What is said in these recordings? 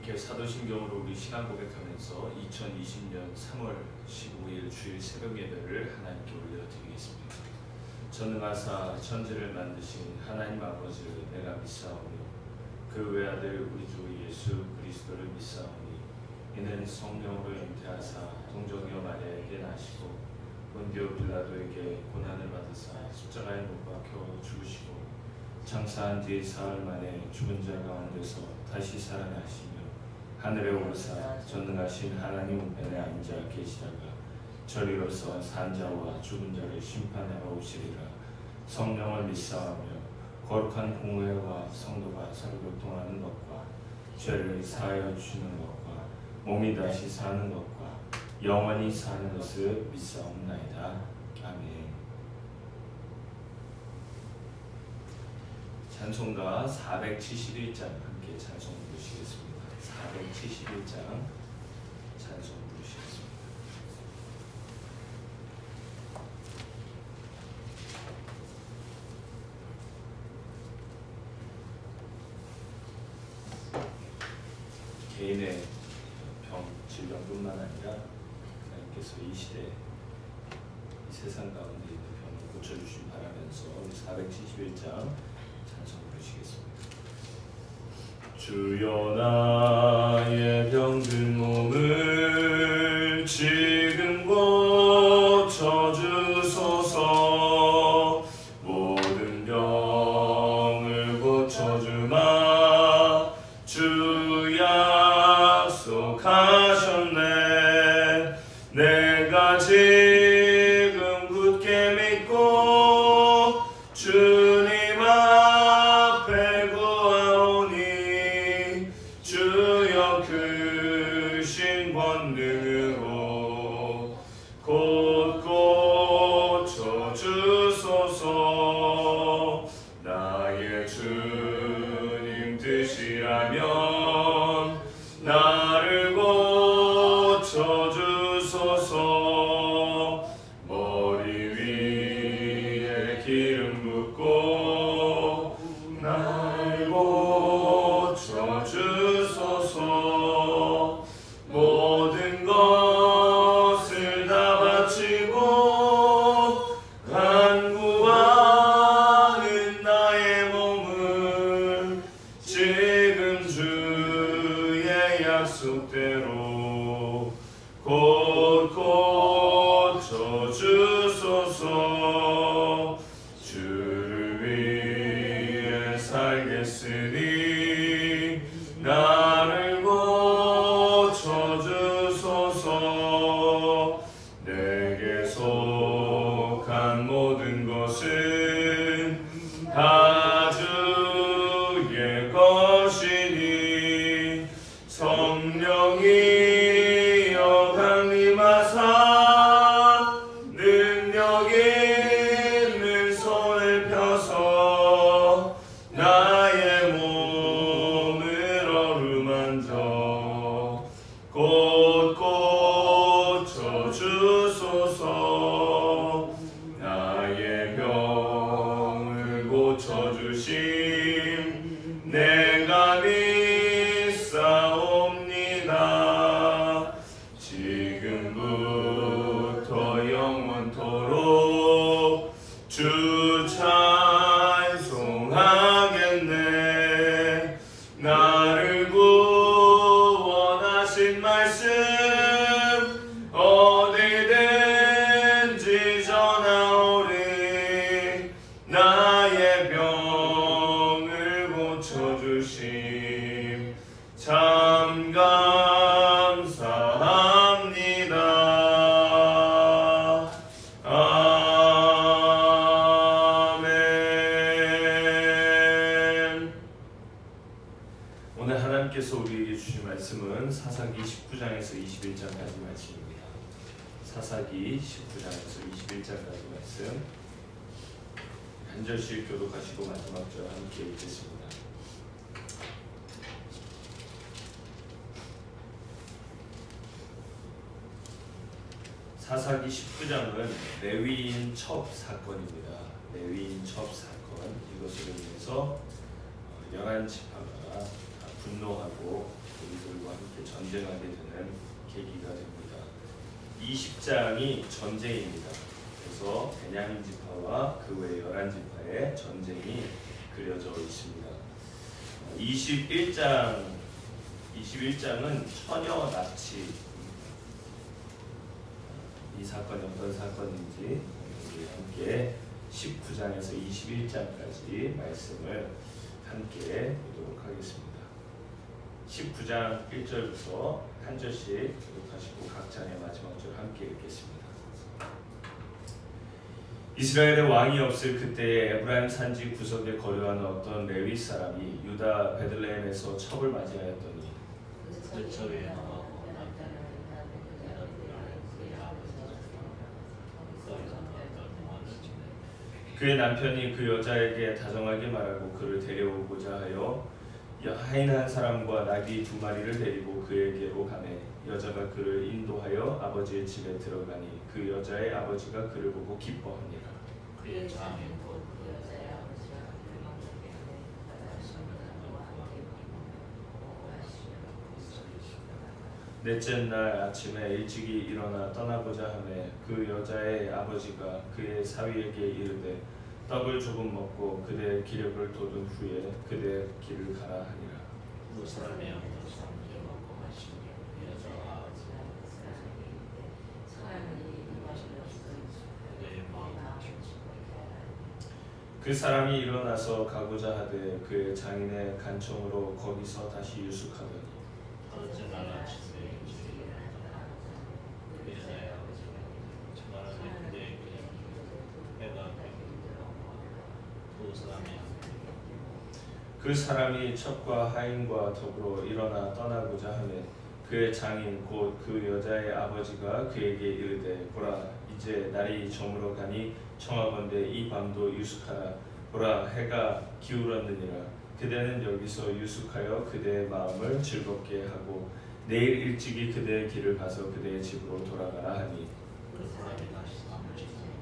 함께 사도신경으로 우리 신앙 고백하면서 2020년 3월 15일 주일 새벽 예배를 하나님께 올려드리겠습니다. 전능하사 천지를 만드신 하나님 아버지를 내가 믿사오니 그 외아들 우리 주 예수 그리스도를 믿사오니 이는 성령으로 잉태하사 동정녀 마리아에게 나시고 본디오 빌라도에게 고난을 받으사 십자가에 못 박혀 죽으시고 장사한 뒤 사흘 만에 죽은 자 가운데서 다시 살아나시며 하늘에 오르사 전능하신 하나님 우편에 앉아 계시다가 저리로서 산자와 죽은 자를 심판하러 오시리라. 성령을 믿사오며 거룩한 공회와 성도가 서로 교통하는 것과 죄를 사하여 주시는 것과 몸이 다시 사는 것과 영원히 사는 것을 믿사옵나이다. 아멘. 찬송가 471장 함께 찬송 부르시겠습니다. 471장 찬송 부르시겠습니다. 개인의 질병뿐만 아니라 하나님께서 이 시대 이 세상 가운데 있는 병을 고쳐주시기 바라면서 471장 찬송 부르시겠습니다. 주여 나의 병든 몸을 지금 고쳐주소서. 모든 병을 고쳐주마 주 약속하셨네. 내가 지금 굳게 믿고 주님 앞에 구하오니 주여 크신 권능으로 곧 고쳐주소서. 나의 주님 뜻이라면 나를 고쳐주소서. 머리 위에 기름 붓고 나를 고쳐주소서. 모든 것을 다 바치고 간구하는 나의 몸을 지금 주의 약속대로 곧 고쳐주소서. 주를 위해 살겠으니 나를 고쳐주소서. 내게 속한 모든 것은 다 주의 것이니 성령이여 강림하사 능력 있는 손을 펴서 나의 몸을 어루만져 곧 고쳐주소서. 나의 병을 고쳐주심 내가 믿사옵니다. 지금부터 영원토록 주 찬송하겠네. 나를 구원하신 말씀 어디든지 전하오리. 나의 병을 고쳐주심 참 감사합니다. 아멘. 오늘 하나님께서 우리에게 주신 말씀은 사사기 19장에서 21장까지 말씀입니다. 사사기 19장에서 21장까지 말씀 한 절씩 교독하시고 마지막 절 함께 읽겠습니다. 사사기 19장은 레위인 첩 사건입니다. 레위인 첩 사건, 이것으로 인해서 11지파가 분노하고 우리들과 함께 전쟁하게 되는 계기가 됩니다. 20장이 전쟁입니다. 그래서 베냐민 지파와 그 외 11지파의 전쟁이 그려져 있습니다. 21장은 처녀 납치. 이 사건이 어떤 사건인지 우리 함께 19장에서 21장까지 말씀을 함께 보도록 하겠습니다. 19장 1절부터 한 절씩 기록하시고 각 장의 마지막 절 함께 읽겠습니다. 이스라엘의 왕이 없을 그때에 에브라임 산지 구석에 거류하는 어떤 레위 사람이 유다 베들레헴에서 첩을 맞이하였더니 그 첩에 그의 남편이 그 여자에게 다정하게 말하고 그를 데려오고자 하여 하인 한 사람과 나귀 2마리를 데리고 그에게로 가매 여자가 그를 인도하여 아버지의 집에 들어가니 그 여자의 아버지가 그를 보고 기뻐하니라. 그의 장이 넷째 날 아침에 일찍이 일어나 떠나고자 하매 그 여자의 아버지가 그의 사위에게 이르되 떡을 조금 먹고 그대의 기력을 돋운 후에 그대의 길을 가라 하니라. 그 사람의 어떤 사람을 먹고 마시며 여자가 그의 마음을 그 사람이 일어나서 가고자 하되 그의 장인의 간청으로 거기서 다시 유숙하더니 첫째 날 아침에 일찍 일어나서 그 여자의 아버지가 말하되 그대의 해가 두 사람이 그 사람이 첩과 하인과 더불어 일어나 떠나고자 하매 그의 장인 곧 그 여자의 아버지가 그에게 이르되 보라 이제 날이 저물어 가니 청하건대 이 밤도 유숙하라. 보라 해가 기울었느니라. 그대는 여기서 유숙하여 그대의 마음을 즐겁게 하고 내일 일찍이 그대의 길을 가서 그대의 집으로 돌아가라 하니 그 사람이 다시 밤을 지새우고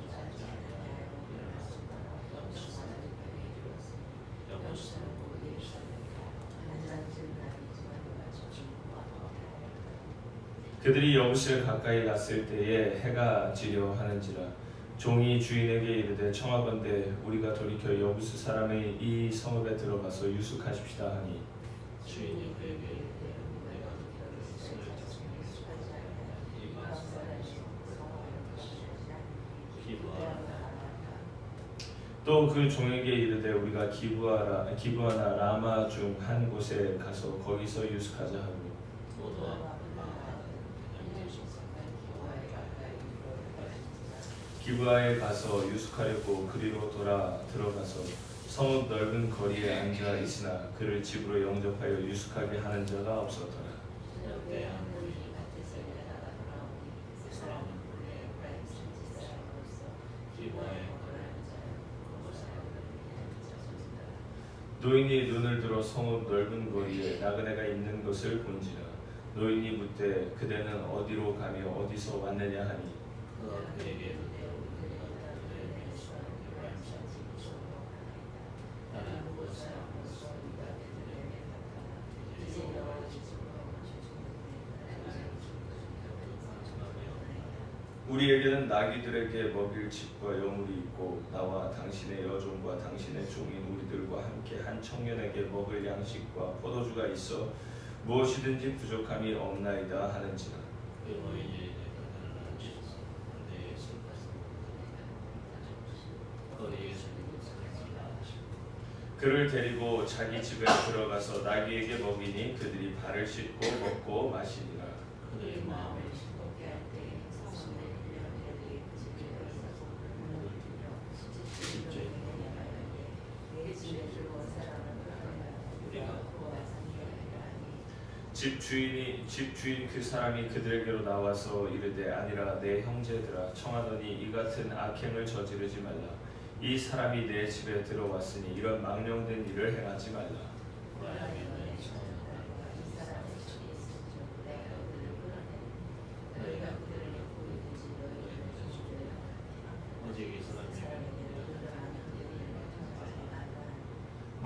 그들이 여부스에 가까이 갔을 때에 해가 지려 하는지라. 종이 주인에게 이르되 청하건대 우리가 돌이켜 여부스 사람의 이 성읍에 들어가서 유숙하십시다 하니 주인이 그에게 내가 이스라엘 자손에게 이 만사에서 기부하라. 또 그 종에게 이르되 우리가 기부하나 라마 중 한 곳에 가서 거기서 유숙하자 하고 기부하에 가서 유숙하려고 그리로 들어가서 성읍 넓은 거리에 앉아 있으나 그를 집으로 영접하여 유숙하게 하는 자가 없었더라. 노인이 눈을 들어 성읍 넓은 거리에 나그네가 있는 것을 본지라. 노인이 묻되 그대는 어디로 가며 어디서 왔느냐 하니 그에게 우리에게는 나귀들에게 먹일 집과 여물이 있고 나와 당신의 여종과 당신의 종인 우리들과 함께 한 청년에게 먹을 양식과 포도주가 있어 무엇이든지 부족함이 없나이다 하는지라. 그를 데리고 자기 집에 들어가서 나귀에게 먹이니 그들이 발을 씻고 먹고 마시니라. 그의 마음을 집 주인 그 사람이 그들에게로 나와서 이르되 아니라 내 형제들아 청하더니 이 같은 악행을 저지르지 말라. 이 사람이 내 집에 들어왔으니 이런 망령된 일을 행하지 말라.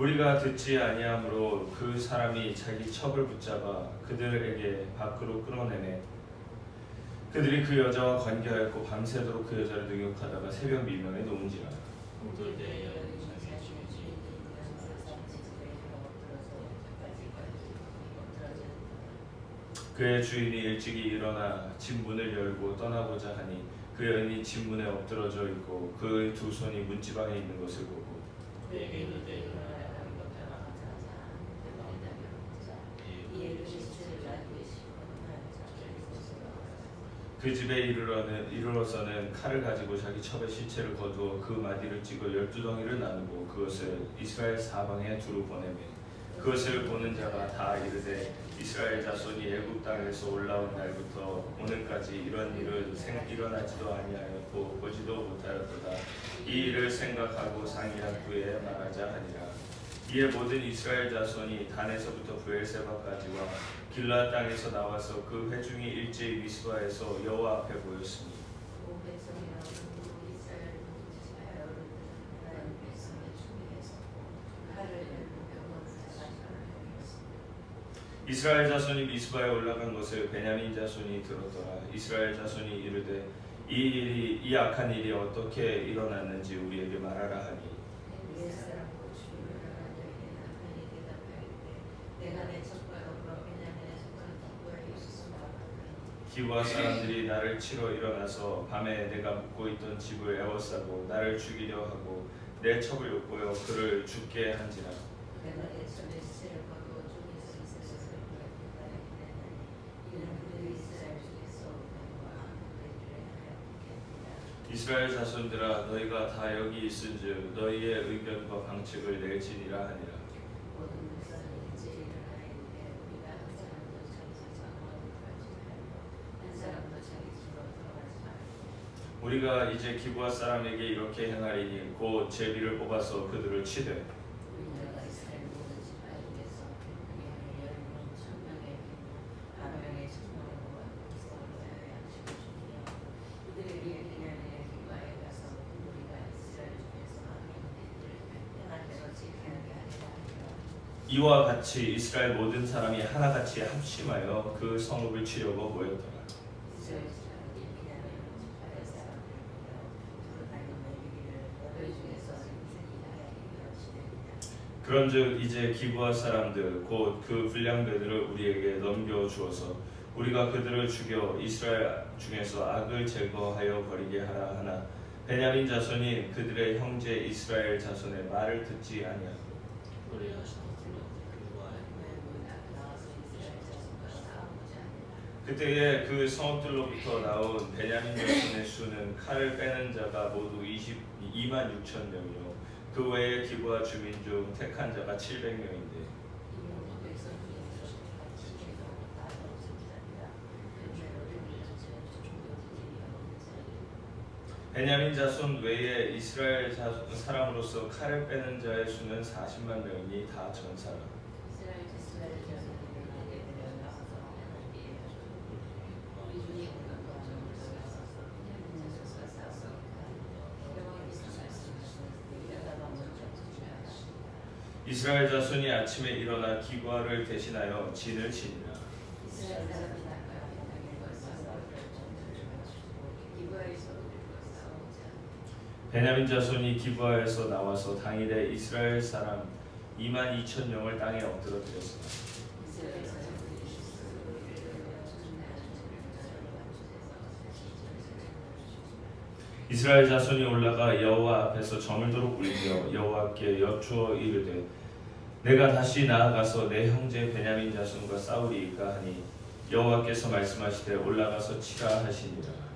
우리가 듣지 아니하므로 그 사람이 자기 첩을 붙잡아 그들에게 밖으로 끌어내매 그들이 그 여자와 관계하였고 밤새도록 그 여자를 능욕하다가 새벽 미명에 놓은지라. 그들 내 여인 자기 주인이 그의 주인이 일찍이 일어나 집 문을 열고 떠나고자 하니 그 여인이 집 문에 엎드러져 있고 그의 두 손이 문지방에 있는 것을 보고 그에게 그대 일어나야 하는 것이라. 그 집에 이르러서는 칼을 가지고 자기 첩의 시체를 거두어 그 마디를 찍어 12덩이를 나누고 그것을 이스라엘 사방에 두루 보내매 그것을 보는 자가 다 이르되 이스라엘 자손이 애굽 땅에서 올라온 날부터 오늘까지 이런 일은 일어나지도 아니하였고 보지도 못하였도다. 이 일을 생각하고 상의한 후에 말하자 하니라. 이에 모든 이스라엘 자손이 단에서부터 브엘세바까지와 길라 땅에서 나와서 그 회중이 일제히 미스바에서 여호와 앞에 모였으니 이스라엘 자손이 미스바에 올라간 것을 베냐민 자손이 들었더라. 이스라엘 자손이 이르되 이 악한 일이 어떻게 일어났는지 우리에게 말하라 하니 기브아 사람들이 나를 치러 일어나서 밤에 내가 묵고 있던 집을 에워싸고 나를 죽이려 하고 내 첩을 엿보여 그를 죽게 한지라. 이스라엘 자손들아 너희가 다 여기 있은즉 너희의 의견과 방책을 낼지니라 하니라. 우리가 이제 기브아 사람에게 이렇게 행하리니 곧 제비를 뽑아서 그들을 치되 이와 같이 이스라엘 모든 사람이 하나같이 합심하여 그 성읍을 치려고 모였더라. 그런즉 이제 기브아 사람들 곧 그 불량배들을 우리에게 넘겨 주어서 우리가 그들을 죽여 이스라엘 중에서 악을 제거하여 버리게 하라 하나 베냐민 자손이 그들의 형제 이스라엘 자손의 말을 듣지 아니하고 그때에 그 성읍들로부터 나온 베냐민 자손의 수는 칼을 빼는 자가 모두 22만 6천 명이요 그 외에 기브아 주민 중 택한 자가 700명인데 베냐민 자손 외에 이스라엘 사람으로서 칼을 빼는 자의 수는 40만 명이니 다 전사라. 이스라엘 자손이 아침에 일어나 기브아를 대신하여 진을 치니라. 베냐민 자손이 기브아에서 나와서 당일에 이스라엘 사람 2만 2천 명을 땅에 엎드러뜨렸으나 이스라엘 자손이 올라가 여호와 앞에서 저물도록 울며 여호와께 여쭈어 이르되 내가 다시 나아가서 내 형제 베냐민 자손과 싸우리이까 하니 여호와께서 말씀하시되 올라가서 치라 하시니라.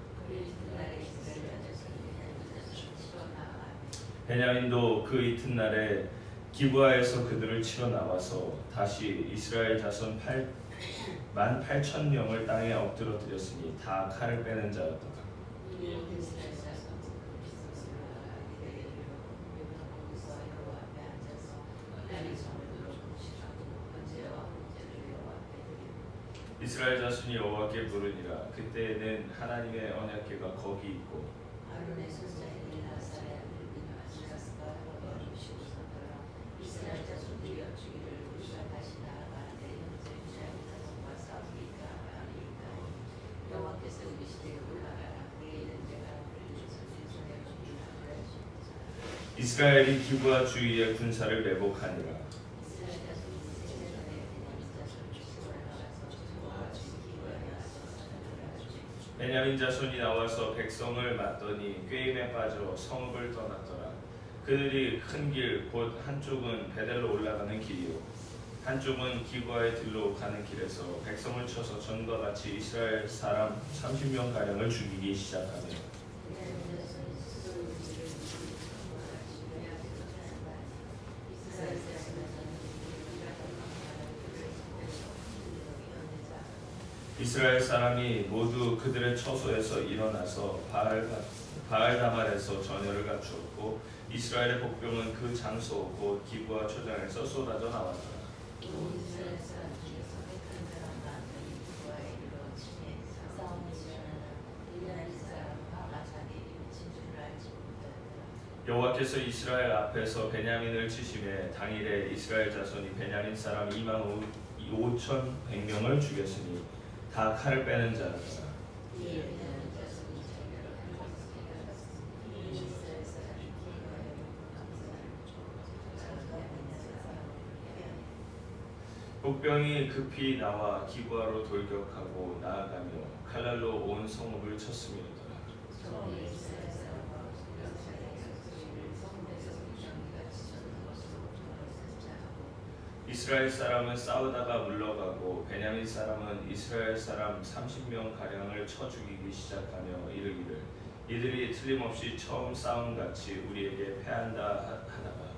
베냐민도 그 이튿날에 기브아에서 그들을 치러 나와서 다시 이스라엘 자손 18,000명을 땅에 엎드러뜨렸으니 다 칼을 빼는 자였더라. 이스라엘 자손이 여호와께 부르니라. 그때에는 하나님의 언약궤가 거기 있고 이스라엘 자손 이스라엘이 기브와 주위의 군사를 매복하니라. 베냐민 자손이 나와서 백성을 맞더니 꾀임에 빠져 성읍을 떠났더라. 그들이 큰 길 곧 한쪽은 베델로 올라가는 길이요 한쪽은 기브아의 들로 가는 길에서 백성을 쳐서 전과 같이 이스라엘 사람 30명 가량을 죽이기 시작하며 이스라엘 사람이 모두 그들의 처소에서 일어나서 바알다말에서 전열을 갖추었고 이스라엘의 복병은 그 장소 곧 기브아 초장에서 쏟아져 나왔더라. 여호와께서 이스라엘 앞에서 베냐민을 치심에 당일에 이스라엘 자손이 베냐민 사람 25,100명을 죽였으니 다 칼을 빼는 자라더라. 복병이 급히 나와 기브아로 돌격하고 나아가며 칼날로 온 성읍을 쳤음이로더라. 이스라엘 사람은 싸우다가 물러가고 베냐민 사람은 이스라엘 사람 30명 가량을 쳐 죽이기 시작하며 이르기를 이들이 틀림없이 처음 싸움같이 우리에게 패한다 하다가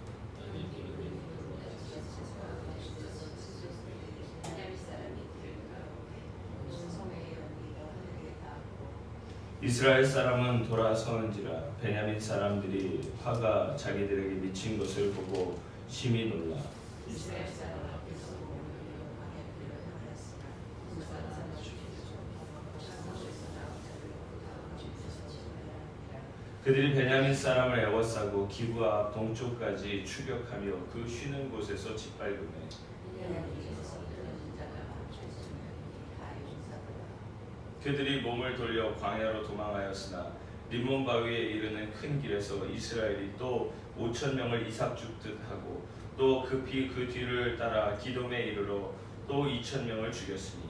이스라엘 사람은 돌아서는지라 베냐민 사람들이 화가 자기들에게 미친 것을 보고 심히 놀라 그들이 베냐민 사람을 애워싸고 기브아 앞 동쪽까지 추격하며 그 쉬는 곳에서 짓밟으매 그들이 몸을 돌려 광야로 도망하였으나 림몬 바위에 이르는 큰 길에서 이스라엘이 또 5,000명을 이삭 죽듯 하고 또 급히 그 뒤를 따라 기돔에 이르러 또 2,000명을 죽였으니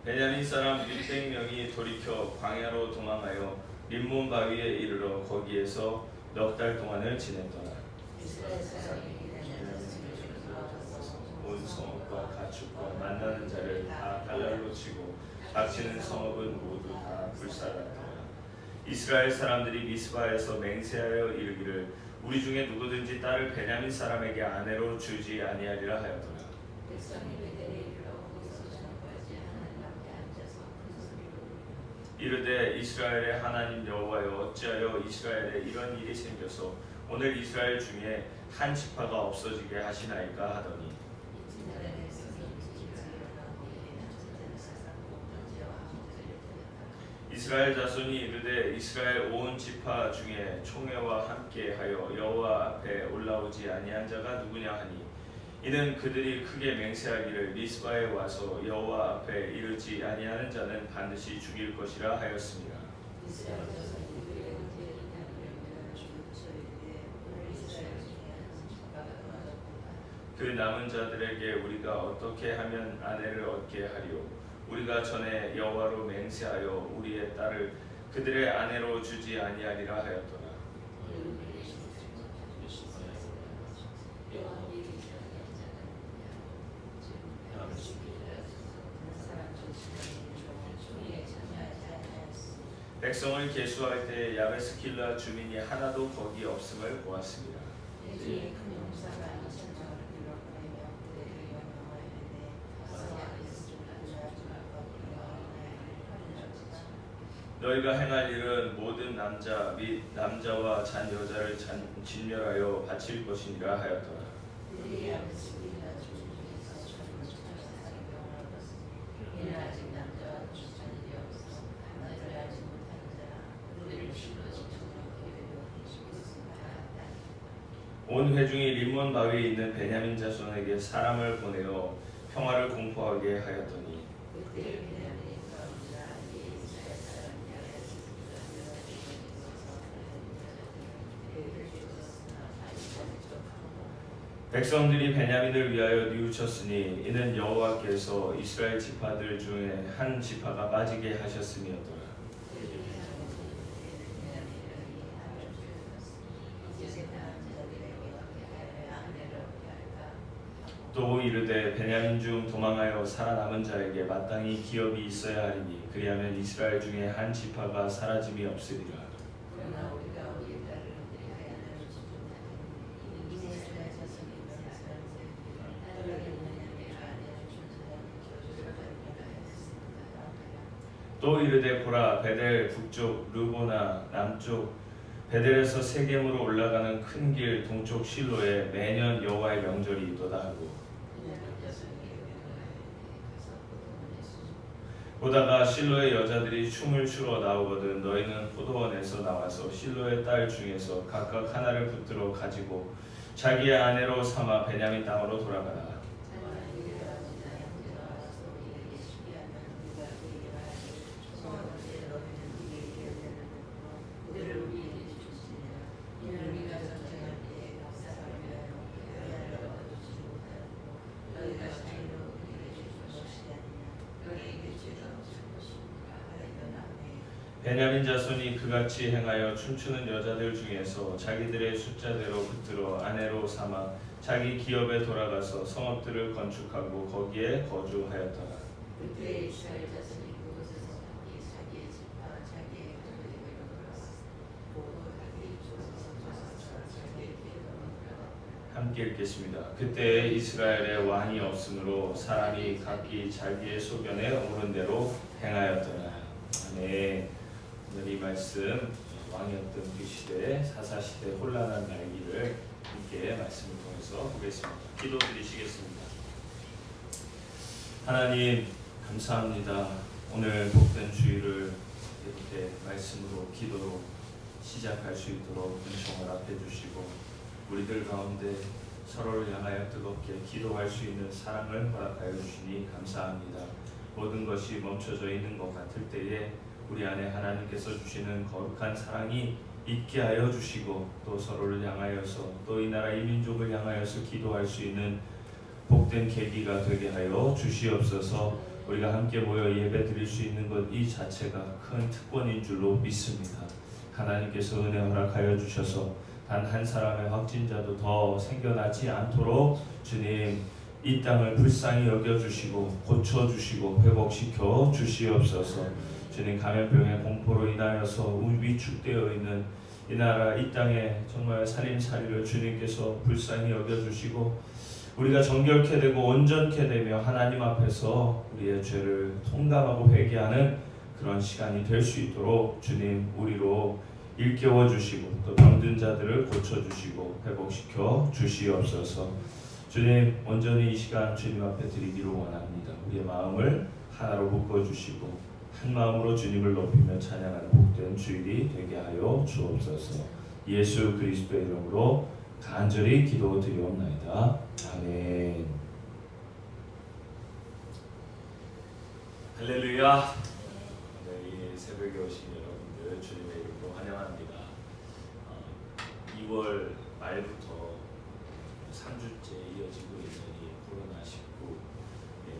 베냐민 사람 600명이 돌이켜 광야로 도망하여 림몬 바위에 이르러 거기에서 넉 달 동안을 지냈더라. 온 성읍과 가축과 만나는 자를 다 칼날로 치고 닥치는 성읍은 모두 다 불살랐더라. 이스라엘 사람들이 미스바에서 맹세하여 이르기를 우리 중에 누구든지 딸을 베냐민 사람에게 아내로 주지 아니하리라 하였더라. 이르되 이스라엘의 하나님 여호와여 어찌하여 이스라엘에 이런 일이 생겨서 오늘 이스라엘 중에 한 지파가 없어지게 하시나이까 하더니 이스라엘 자손이 이르되 이스라엘 온 지파 중에 총회와 함께하여 여호와 앞에 올라오지 아니한 자가 누구냐 하니 이는 그들이 크게 맹세하기를 미스바에 와서 여호와 앞에 이르지 아니하는 자는 반드시 죽일 것이라 하였습니다. 그 남은 자들에게 우리가 어떻게 하면 아내를 얻게 하리요 우리가 전에 여호와로 맹세하여 우리의 딸을 그들의 아내로 주지 아니하리라 하였더라. 백성을 계수할 때 야베스 길라 주민이 하나도 거기 없음을 보았습니다. 너희가 행할 일은 모든 남자 및 남자와 잔 여자를 진멸하여 바칠 것이니라 하였더라. 온 회중이 림몬 바위에 있는 베냐민 자손에게 사람을 보내어 평화를 공포하게 하였더니 백성들이 베냐민을 위하여 뉘우쳤으니 이는 여호와께서 이스라엘 지파들 중에 한 지파가 빠지게 하셨음이었더라. 또 이르되 베냐민 중 도망하여 살아남은 자에게 마땅히 기업이 있어야 하리니 그리하면 이스라엘 중에 한 지파가 사라짐이 없으리라. 또 이르되 보라 베델 북쪽 르보나 남쪽 베델에서 세겜으로 올라가는 큰 길 동쪽 실로에 매년 여호와의 명절이 있도다 하고 보다가 실로의 여자들이 춤을 추러 나오거든 너희는 포도원에서 나와서 실로의 딸 중에서 각각 하나를 붙들어 가지고 자기의 아내로 삼아 베냐민 땅으로 돌아가라. 베냐민 자손이 그같이 행하여 춤추는 여자들 중에서 자기들의 숫자대로 붙들어 아내로 삼아 자기 기업에 돌아가서 성읍들을 건축하고 거기에 거주하였더라. 그때 이스라엘 자손이 그곳에서 자기의 집과 자기의 가족에게 돌아가서 자기의 길로 함께 읽겠습니다. 그때 이스라엘에 왕이 없으므로 사람이 각기 자기의 소견에 오른 대로 행하였더라. 아멘. 오늘 이 말씀 왕이었던 그 시대 사사시대 혼란한 날기를 함께 말씀을 통해서 보겠습니다. 기도드리시겠습니다. 하나님 감사합니다. 오늘 복된 주일을 이렇게 말씀으로 기도로 시작할 수 있도록 은총을 앞에 주시고 우리들 가운데 서로를 향하여 뜨겁게 기도할 수 있는 사랑을 허락하여 주시니 감사합니다. 모든 것이 멈춰져 있는 것 같을 때에 우리 안에 하나님께서 주시는 거룩한 사랑이 있게 하여 주시고 또 서로를 향하여서 또 이 나라 이 민족을 향하여서 기도할 수 있는 복된 계기가 되게 하여 주시옵소서. 우리가 함께 모여 예배 드릴 수 있는 것 이 자체가 큰 특권인 줄로 믿습니다. 하나님께서 은혜 허락하여 주셔서 단 한 사람의 확진자도 더 생겨나지 않도록 주님 이 땅을 불쌍히 여겨주시고 고쳐주시고 회복시켜 주시옵소서. 주님 감염병의 공포로 인하여서 위축되어 있는 이 나라 이 땅에 정말 살림살이를 주님께서 불쌍히 여겨주시고 우리가 정결케 되고 온전케 되며 하나님 앞에서 우리의 죄를 통감하고 회개하는 그런 시간이 될 수 있도록 주님 우리로 일깨워 주시고 또 병든 자들을 고쳐주시고 회복시켜 주시옵소서. 주님 온전히 이 시간 주님 앞에 드리기를 원합니다. 우리의 마음을 하나로 묶어주시고 한 마음으로 주님을 높이며 찬양하는 복된 주일이 되게 하여 주옵소서. 예수 그리스도의 이름으로 간절히 기도드리옵나이다. 아멘. 할렐루야. 네, 이 새벽에 오신 여러분들 주님의 이름으로 환영합니다. 2월 말부터 3주째 이어지고 있는 이 코로나19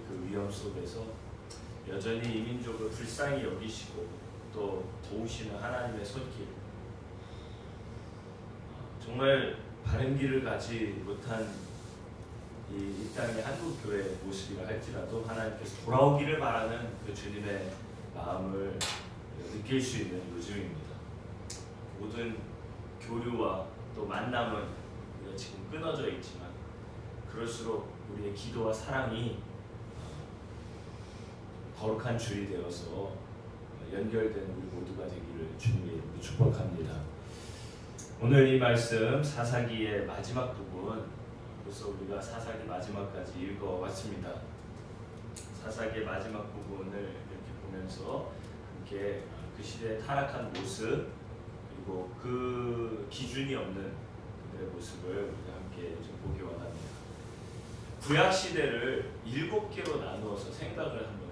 그 위험 속에서 여전히 이 민족을 불쌍히 여기시고 또 도우시는 하나님의 손길, 정말 바른 길을 가지 못한 이 땅의 한국 교회의 모습이라 할지라도 하나님께서 돌아오기를 바라는 그 주님의 마음을 느낄 수 있는 요즘입니다. 모든 교류와 또 만남은 우리가 지금 끊어져 있지만 그럴수록 우리의 기도와 사랑이 거룩한 줄이 되어서 연결된 우리 모두가 되기를 주님의 이름으로 축복합니다. 오늘 이 말씀 사사기의 마지막 부분, 벌써 우리가 사사기 마지막까지 읽어왔습니다. 사사기의 마지막 부분을 이렇게 보면서 함께 그 시대의 타락한 모습 그리고 그 기준이 없는 그들의 모습을 우리가 함께 좀 보기 원합니다. 구약 시대를 7개로 나누어서 생각을 한번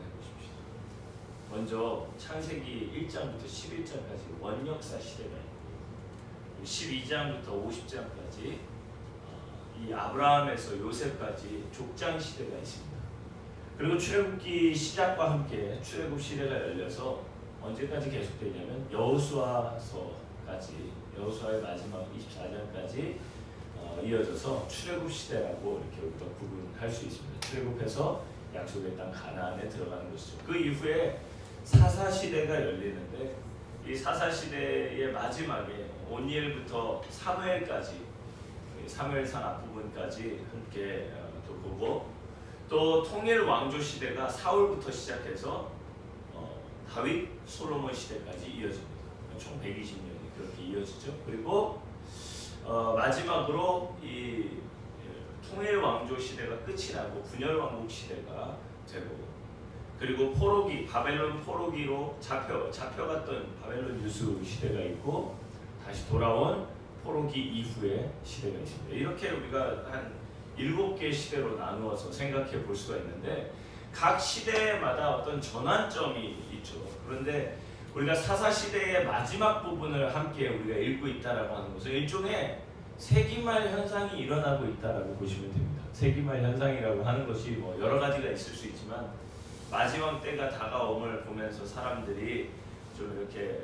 먼저 창세기 1장부터 11장까지 원역사 시대가 있고 12장부터 50장까지 이 아브라함에서 요셉까지 족장 시대가 있습니다. 그리고 출애굽기 시작과 함께 출애굽 시대가 열려서 언제까지 계속되냐면 여호수아서까지, 여호수아의 마지막 24장까지 이어져서 출애굽 시대라고 이렇게 우리가 구분할 수 있습니다. 출애굽해서 약속의 땅 가나안에 들어가는 것이죠. 그 이후에 사사 시대가 열리는데 이 사사 시대의 마지막에 온니엘부터 사무엘까지, 사무엘상 앞부분까지 함께 또 보고, 또 통일 왕조 시대가 사울부터 시작해서 다윗, 솔로몬 시대까지 이어집니다. 총 120년이 그렇게 이어지죠. 그리고 마지막으로 이 통일 왕조 시대가 끝이 나고 분열 왕국 시대가 되고, 그리고 포로기, 바벨론 포로기로 잡혀갔던 바벨론 유수 시대가 있고, 다시 돌아온 포로기 이후의 시대가 있습니다. 이렇게 우리가 한 7개의 시대로 나누어서 생각해 볼 수가 있는데, 각 시대마다 어떤 전환점이 있죠. 그런데 우리가 사사 시대의 마지막 부분을 함께 우리가 읽고 있다라고 하는 것은 일종의 세기말 현상이 일어나고 있다라고 보시면 됩니다. 세기말 현상이라고 하는 것이 뭐 여러 가지가 있을 수 있지만, 마지막 때가 다가옴을 보면서 사람들이 좀 이렇게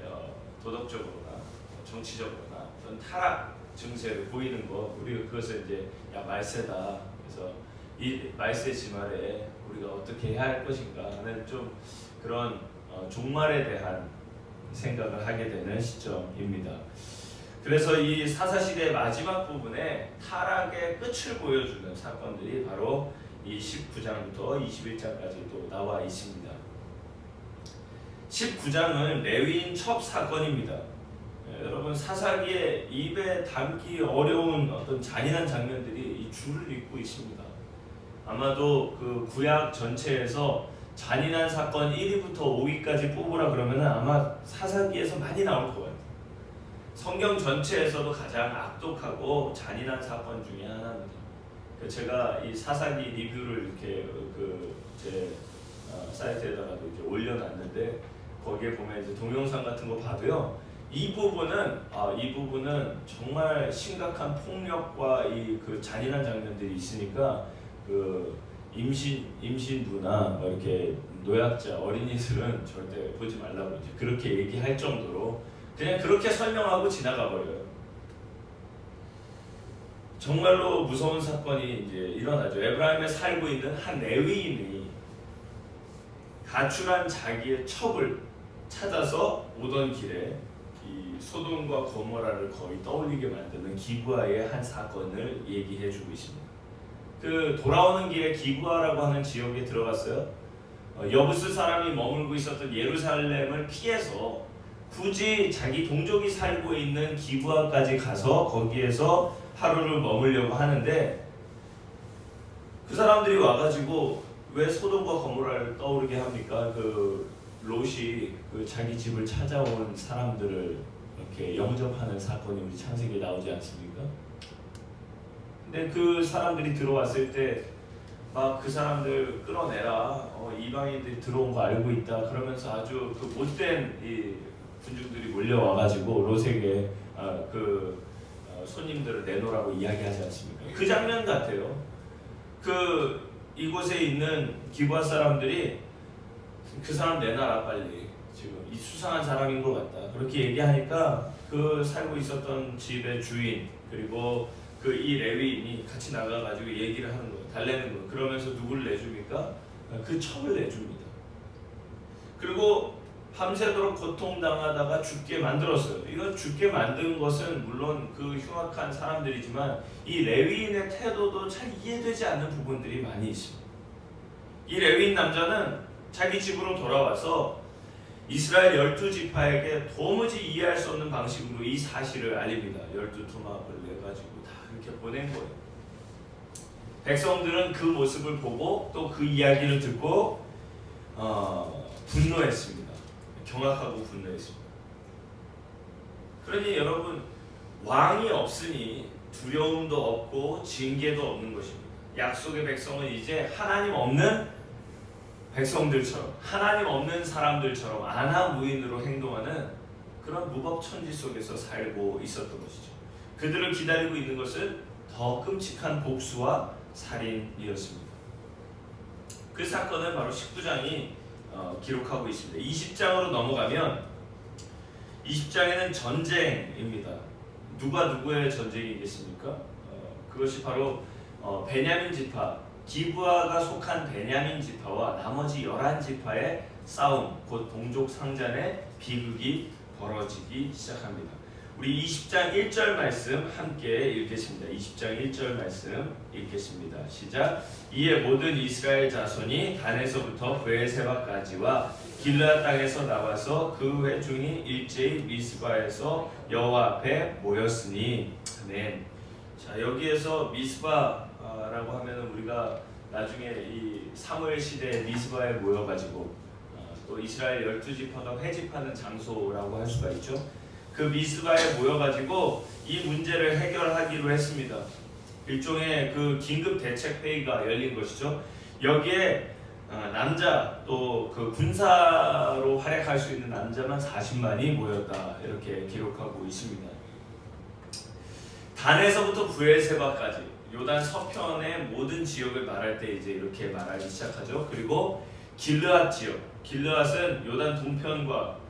도덕적으로나 정치적으로나 어떤 타락 증세를 보이는 거, 우리가 그것을 이제 말세다, 그래서 이 말세 지말에 우리가 어떻게 해야 할 것인가 하는 좀 그런 종말에 대한 생각을 하게 되는 시점입니다. 그래서 이 사사시대의 마지막 부분에 타락의 끝을 보여주는 사건들이 바로 이 19장부터 21장까지 또 나와 있습니다. 19장은 레위인 첩 사건입니다. 여러분, 사사기에 입에 담기 어려운 어떤 잔인한 장면들이 이 줄을 잇고 있습니다. 아마도 그 구약 전체에서 잔인한 사건 1위부터 5위까지 뽑으라 그러면은 아마 사사기에서 많이 나올 것 같아요. 성경 전체에서도 가장 악독하고 잔인한 사건 중에 하나입니다. 제가 이 사사기 리뷰를 이렇게 제 사이트에다가도 이제 올려놨는데, 거기에 보면 이제 동영상 같은 거 봐도요, 이 부분은 정말 심각한 폭력과 그 잔인한 장면들이 있으니까 그 임신부나 이렇게 노약자, 어린이들은 절대 보지 말라고 이제 그렇게 얘기할 정도로 그냥 그렇게 설명하고 지나가 버려요. 정말로 무서운 사건이 이제 일어나죠. 에브라임에 살고 있는 한 레위인이 가출한 자기의 첩을 찾아서 오던 길에 이 소돔과 고모라를 거의 떠올리게 만드는 기브아의 한 사건을 얘기해주고 있습니다. 그 돌아오는 길에 기브아라고 하는 지역에 들어갔어요. 여부스 사람이 머물고 있었던 예루살렘을 피해서 굳이 자기 동족이 살고 있는 기브아까지 가서 거기에서 하루를 머물려고 하는데, 그 사람들이 와가지고 왜 소돔과 고모라를 떠오르게 합니까? 그 롯이 그 자기 집을 찾아온 사람들을 이렇게 영접하는 사건이 우리 창세기에 나오지 않습니까? 근데 그 사람들이 들어왔을 때 막 그 사람들 끌어내라, 이방인들이 들어온 거 알고 있다 그러면서 아주 그 못된 이 군중들이 몰려와가지고 롯에게 손님들을 내놓으라고 이야기하지 않습니까? 그 장면 같아요. 이곳에 있는 기브아 사람들이 그 사람 내놔라 빨리, 지금 이 수상한 사람인 것 같다 그렇게 얘기하니까 그 살고 있었던 집의 주인 그리고 이 레위인이 같이 나가가지고 얘기를 하는 거예요. 달래는 거예요. 그러면서 누구를 내줍니까? 그 첩을 내줍니다. 그리고 밤새도록 고통당하다가 죽게 만들었어요. 이거 죽게 만든 것은 물론 그 흉악한 사람들이지만 이 레위인의 태도도 잘 이해되지 않는 부분들이 많이 있습니다. 이 레위인 남자는 자기 집으로 돌아와서 이스라엘 12지파에게 도무지 이해할 수 없는 방식으로 이 사실을 알립니다. 12토막을 내가지고 다 이렇게 보낸 거예요. 백성들은 그 모습을 보고 또 그 이야기를 듣고 분노했습니다. 경악하고 분노했습니다. 그러니 여러분, 왕이 없으니 두려움도 없고 징계도 없는 것입니다. 약속의 백성은 이제 하나님 없는 백성들처럼, 하나님 없는 사람들처럼 안하무인으로 행동하는 그런 무법천지 속에서 살고 있었던 것이죠. 그들을 기다리고 있는 것은 더 끔찍한 복수와 살인이었습니다. 그 사건을 바로 19장이 기록하고 있습니다. 20장으로 넘어가면 20장에는 전쟁입니다. 누가 누구의 전쟁이겠습니까? 그것이 바로 베냐민 지파, 기브아가 속한 베냐민 지파와 나머지 11지파의 싸움, 곧 동족 상잔의 비극이 벌어지기 시작합니다. 우리 20장 1절 말씀 함께 읽겠습니다. 20장 1절 말씀 읽겠습니다. 시작. 이에 모든 이스라엘 자손이 단에서부터 브에세바까지와 길르앗 땅에서 나와서 그 회중이 일제히 미스바에서 여호와 앞에 모였으니. 아멘. 자, 여기에서 미스바라고 하면은 우리가 나중에 이 사무엘 시대에 미스바에 모여가지고 또 이스라엘 12지파가 회집하는 장소라고 할 수가 있죠. 그 미스바에 모여가지고 이 문제를 해결하기로 했습니다. 일종의 그 긴급 대책 회의가 열린 것이죠. 여기에 남자 또 그 군사로 활약할 수 있는 남자만 40만이 모였다 이렇게 기록하고 있습니다. 단에서부터 브엘세바까지 요단 서편의 모든 지역을 말할 때 이제 이렇게 말하기 시작하죠. 그리고 길르앗 지역, 길르앗은 요단 동편과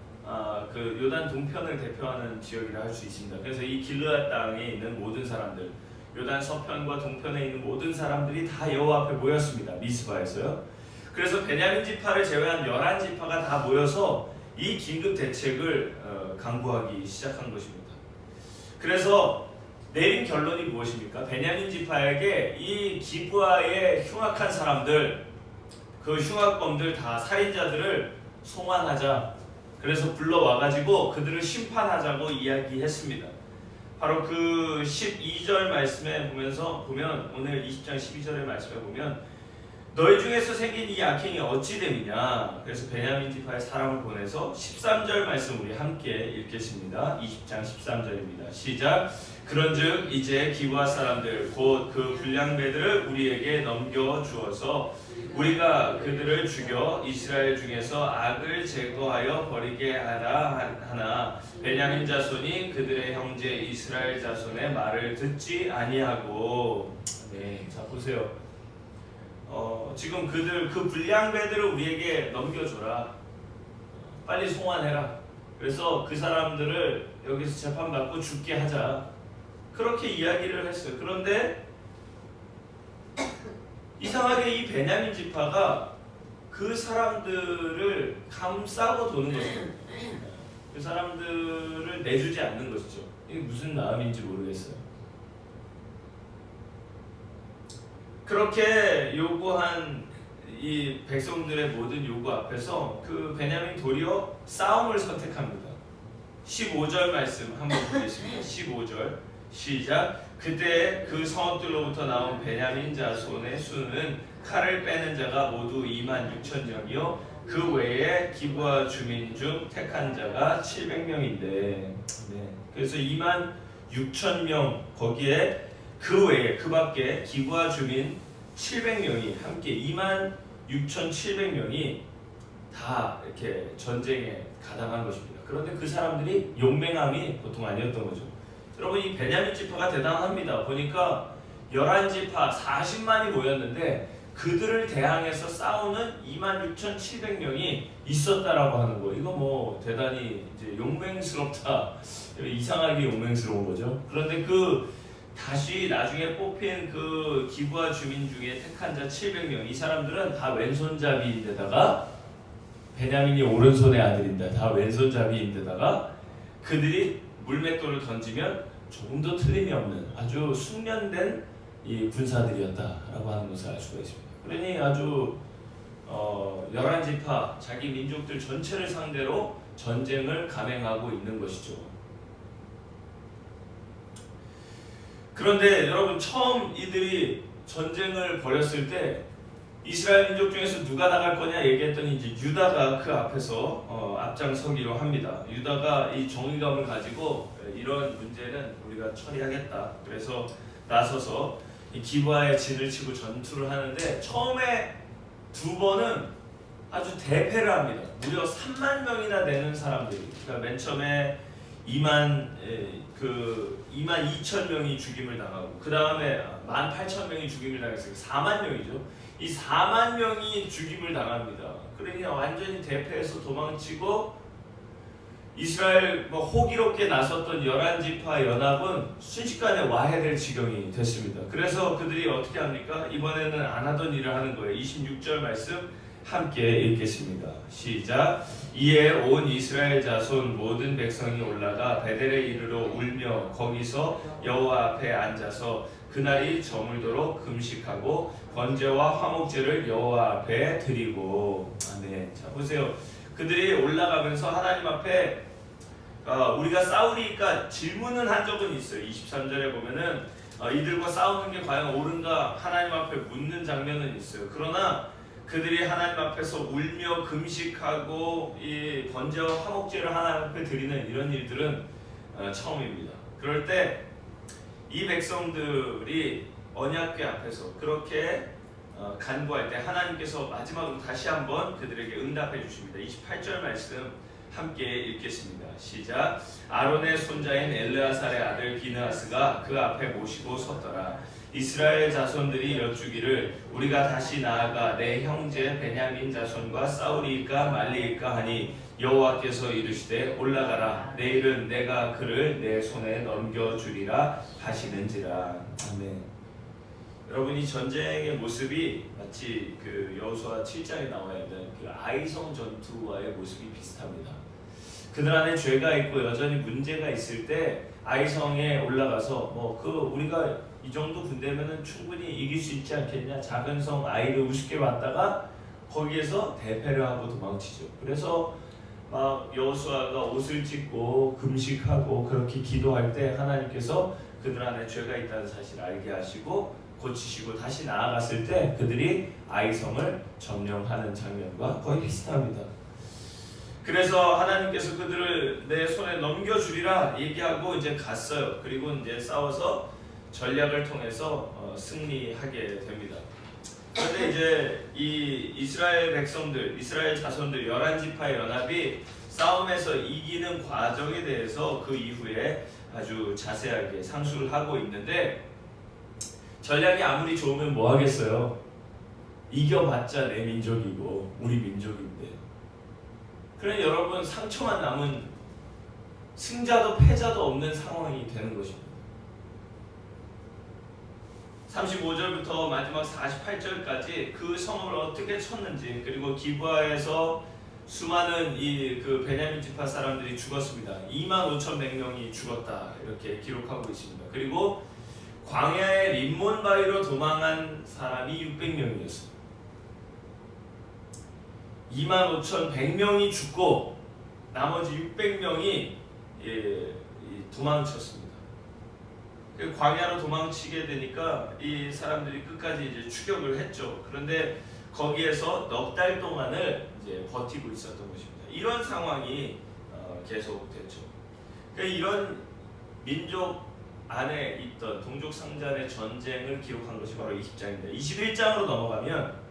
그 요단 동편을 대표하는 지역이라 할 수 있습니다. 그래서 이 길르앗 땅에 있는 모든 사람들, 요단 서편과 동편에 있는 모든 사람들이 다 여호와 앞에 모였습니다. 미스바에서요. 그래서 베냐민 지파를 제외한 11지파가 다 모여서 이 긴급 대책을 강구하기 시작한 것입니다. 그래서 내린 결론이 무엇입니까? 베냐민 지파에게 이 기브아의 흉악한 사람들, 그 흉악범들 다 살인자들을 송환하자. 그래서 불러와가지고 그들을 심판하자고 이야기했습니다. 바로 그 12절 말씀에 보면 오늘 20장 12절의 말씀에 보면 너희 중에서 생긴 이 악행이 어찌 됨이냐. 그래서 베냐민 지파의 사람을 보내서 13절 말씀 우리 함께 읽겠습니다. 20장 13절입니다. 시작. 그런즉 이제 기브아 사람들 곧 그 불량배들을 우리에게 넘겨주어서 우리가 그들을 죽여 이스라엘 중에서 악을 제거하여 버리게 하나 베냐민 자손이 그들의 형제 이스라엘 자손의 말을 듣지 아니하고. 네, 자 보세요. 지금 그 불량배들을 우리에게 넘겨줘라. 빨리 송환해라. 그래서 그 사람들을 여기서 재판받고 죽게 하자. 그렇게 이야기를 했어요. 그런데 이상하게 이 베냐민 지파가 그 사람들을 감싸고 도는 것이죠. 그 사람들을 내주지 않는 것이죠. 이게 무슨 마음인지 모르겠어요. 그렇게 요구한 이 백성들의 모든 요구 앞에서 그 베냐민 도리어 싸움을 선택합니다. 15절 말씀 한번 보겠습니다. 15절 시작. 그때 그 성읍들로부터 나온 베냐민 자손의 수는 칼을 빼는 자가 모두 26,000명이요 그 외에 기브아 주민 중 택한 자가 700명인데 네. 그래서 26,000명 거기에 그 외에 그 밖에 기브아 주민 700명이 함께 26,700명이 다 이렇게 전쟁에 가담한 것입니다. 그런데 그 사람들이 용맹함이 보통 아니었던 거죠. 여러분 이 베냐민 지파가 대단합니다. 보니까 11지파 40만이 모였는데 그들을 대항해서 싸우는 26,700명이 있었다라고 하는 거. 이거 뭐 대단히 이제 용맹스럽다. 이상하게 용맹스러운 거죠. 그런데 다시 나중에 뽑힌 그 기브아 주민 중에 택한 자 700명 이 사람들은 다 왼손잡이인데다가 베냐민이 오른손의 아들인데 다 왼손잡이인데다가 그들이 물맷돌을 던지면 조금도 틀림이 없는 아주 숙련된 이 군사들이었다라고 하는 것을 알 수가 있습니다. 그러니 아주 11지파 자기 민족들 전체를 상대로 전쟁을 감행하고 있는 것이죠. 그런데 여러분 처음 이들이 전쟁을 벌였을 때 이스라엘 민족 중에서 누가 나갈 거냐 얘기했더니 이제 유다가 그 앞에서 앞장서기로 합니다. 유다가 이 정의감을 가지고 이런 문제는 우리가 처리하겠다. 그래서 나서서 이 기브아에 진을 치고 전투를 하는데 처음에 두 번은 아주 대패를 합니다. 무려 3만 명이나 되는 사람들이. 그러니까 맨 처음에 2만 2천 명이 죽임을 당하고 그 다음에 18,000명이 죽임을 당했어요. 4만 명이죠. 이 4만 명이 죽임을 당합니다. 그러니까 완전히 대패해서 도망치고 이스라엘 호기롭게 나섰던 11지파 연합은 순식간에 와해될 지경이 됐습니다. 그래서 그들이 어떻게 합니까? 이번에는 안 하던 일을 하는 거예요. 26절 말씀 함께 읽겠습니다. 시작. 이에 온 이스라엘 자손 모든 백성이 올라가 베델에 이르러 울며 거기서 여호와 앞에 앉아서 그날이 저물도록 금식하고 번제와 화목제를 여호와 앞에 드리고. 아멘. 자 보세요. 그들이 올라가면서 하나님 앞에 우리가 싸우니까 질문은 한 적은 있어요. 23절에 보면은 이들과 싸우는 게 과연 옳은가 하나님 앞에 묻는 장면은 있어요. 그러나 그들이 하나님 앞에서 울며 금식하고 이 번제와 화목제를 하나님 앞에 드리는 이런 일들은 처음입니다. 그럴 때 이 백성들이 언약궤 앞에서 그렇게 간구할 때 하나님께서 마지막으로 다시 한번 그들에게 응답해 주십니다. 28절 말씀 함께 읽겠습니다. 시작. 아론의 손자인 엘르아살의 아들 비느하스가 그 앞에 모시고 섰더라. 이스라엘 자손들이 여쭈기를 우리가 다시 나아가 내 형제 베냐민 자손과 싸우리이까 말리이까 하니 여호와께서 이르시되 올라가라. 내일은 내가 그를 내 손에 넘겨주리라 하시는지라. 아멘. 여러분 이 전쟁의 모습이 마치 그 여호수아 7장에 나와 있는 그 아이성 전투와의 모습이 비슷합니다. 그들 안에 죄가 있고 여전히 문제가 있을 때 아이성에 올라가서 우리가 이 정도 군대면은 충분히 이길 수 있지 않겠냐. 작은 성 아이를 우습게 봤다가 거기에서 대패를 하고 도망치죠. 그래서 막 여호수아가 옷을 찢고 금식하고 그렇게 기도할 때 하나님께서 그들 안에 죄가 있다는 사실을 알게 하시고 고치시고 다시 나아갔을 때 그들이 아이성을 점령하는 장면과 거의 비슷합니다. 그래서 하나님께서 그들을 내 손에 넘겨주리라 얘기하고 이제 갔어요. 그리고 이제 싸워서 전략을 통해서 승리하게 됩니다. 그런데 이제 이 이스라엘 백성들, 이스라엘 자손들 11지파 연합이 싸움에서 이기는 과정에 대해서 그 이후에 아주 자세하게 상수를 하고 있는데 전략이 아무리 좋으면 뭐 하겠어요? 이겨봤자 내 민족이고 우리 민족인데. 그러니 여러분 상처만 남은 승자도 패자도 없는 상황이 되는 것입니다. 35절부터 마지막 48절까지 그 성읍을 어떻게 쳤는지 그리고 기브아에서 수많은 그 베냐민 지파 사람들이 죽었습니다. 25,100명이 죽었다 이렇게 기록하고 있습니다. 그리고 광야의 림몬 바위로 도망한 사람이 600명이었어요. 25,100명이 죽고 나머지 600명이 도망쳤습니다. 광야로 도망치게 되니까 이 사람들이 끝까지 이제 추격을 했죠. 그런데 거기에서 넉 달 동안을 이제 버티고 있었던 것입니다. 이런 상황이 계속됐죠. 그러니까 이런 민족 안에 있던 동족 상잔의 전쟁을 기록한 것이 바로 20장입니다. 21장으로 넘어가면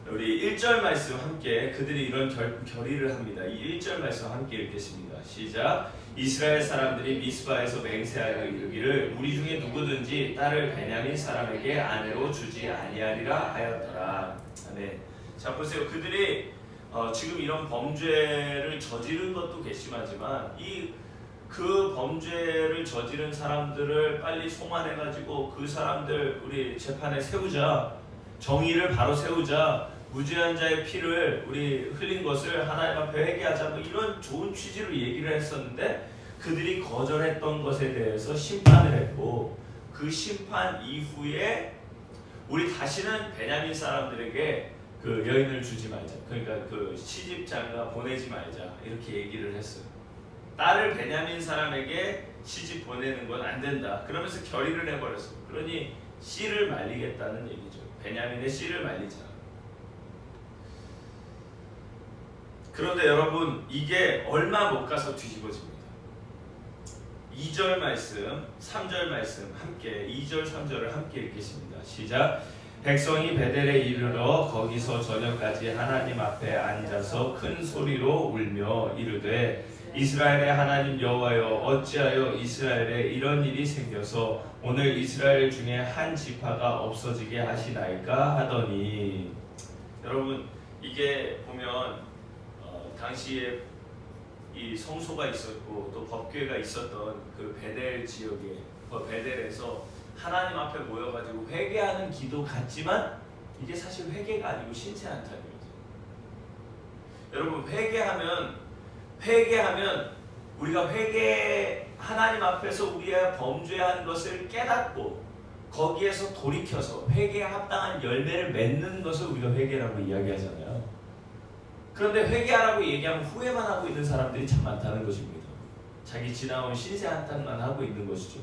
우리 1절 말씀 함께 그들이 이런 결의를 합니다. 이 1절 말씀 함께 읽겠습니다. 시작. 이스라엘 사람들이 미스바에서 맹세하여 이르기를 우리 중에 누구든지 딸을 베냐민 사람에게 아내로 주지 아니하리라 하였더라. 아멘. 자 보세요. 그들이 지금 이런 범죄를 저지른 것도 괘씸하지만 그 범죄를 저지른 사람들을 빨리 송환해가지고 그 사람들 우리 재판에 세우자. 정의를 바로 세우자. 무죄한 자의 피를 우리 흘린 것을 하나님 앞에 회개하자. 이런 좋은 취지로 얘기를 했었는데 그들이 거절했던 것에 대해서 심판을 했고 그 심판 이후에 우리 다시는 베냐민 사람들에게 그 여인을 주지 말자. 그러니까 그 시집장가 보내지 말자. 이렇게 얘기를 했어요. 딸을 베냐민 사람에게 시집 보내는 건 안 된다. 그러면서 결의를 해버렸어요. 그러니 씨를 말리겠다는 얘기죠. 베냐민의 씨를 말리자. 그런데 여러분 이게 얼마 못 가서 뒤집어집니다. 2절 말씀, 3절 말씀 함께 2절, 3절을 함께 읽겠습니다. 시작. 백성이 베델에 이르러 거기서 저녁까지 하나님 앞에 앉아서 큰 소리로 울며 이르되 이스라엘의 하나님 여호와여 어찌하여 이스라엘에 이런 일이 생겨서 오늘 이스라엘 중에 한 지파가 없어지게 하시나이까 하더니 여러분 이게 보면 당시에 이 성소가 있었고 또 법궤가 있었던 그 베델 지역에 베델에서 하나님 앞에 모여가지고 회개하는 기도 같지만 이게 사실 회개가 아니고 신세한탄이거든요. 여러분 회개하면 우리가 하나님 앞에서 우리의 범죄한 것을 깨닫고 거기에서 돌이켜서 회개에 합당한 열매를 맺는 것을 우리가 회개라고 이야기하잖아요. 그런데 회개하라고 얘기하면 후회만 하고 있는 사람들이 참 많다는 것입니다. 자기 지나온 신세한탄만 하고 있는 것이죠.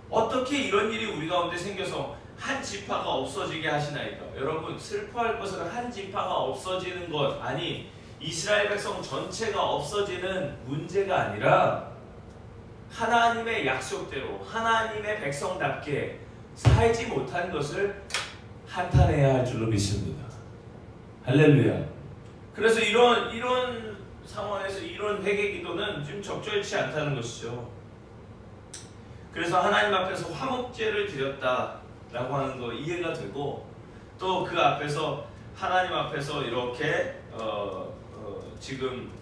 어떻게 이런 일이 우리 가운데 생겨서 한 지파가 없어지게 하시나이까? 여러분 슬퍼할 것은 한 지파가 없어지는 것 아니 이스라엘 백성 전체가 없어지는 문제가 아니라 하나님의 약속대로 하나님의 백성답게 살지 못한 것을 한탄해야 할 줄로 믿습니다. 할렐루야. 그래서 이런 상황에서 이런 회개 기도는 좀 적절치 않다는 것이죠. 그래서 하나님 앞에서 화목제를 드렸다라고 하는 거 이해가 되고 또 그 앞에서 하나님 앞에서 이렇게 지금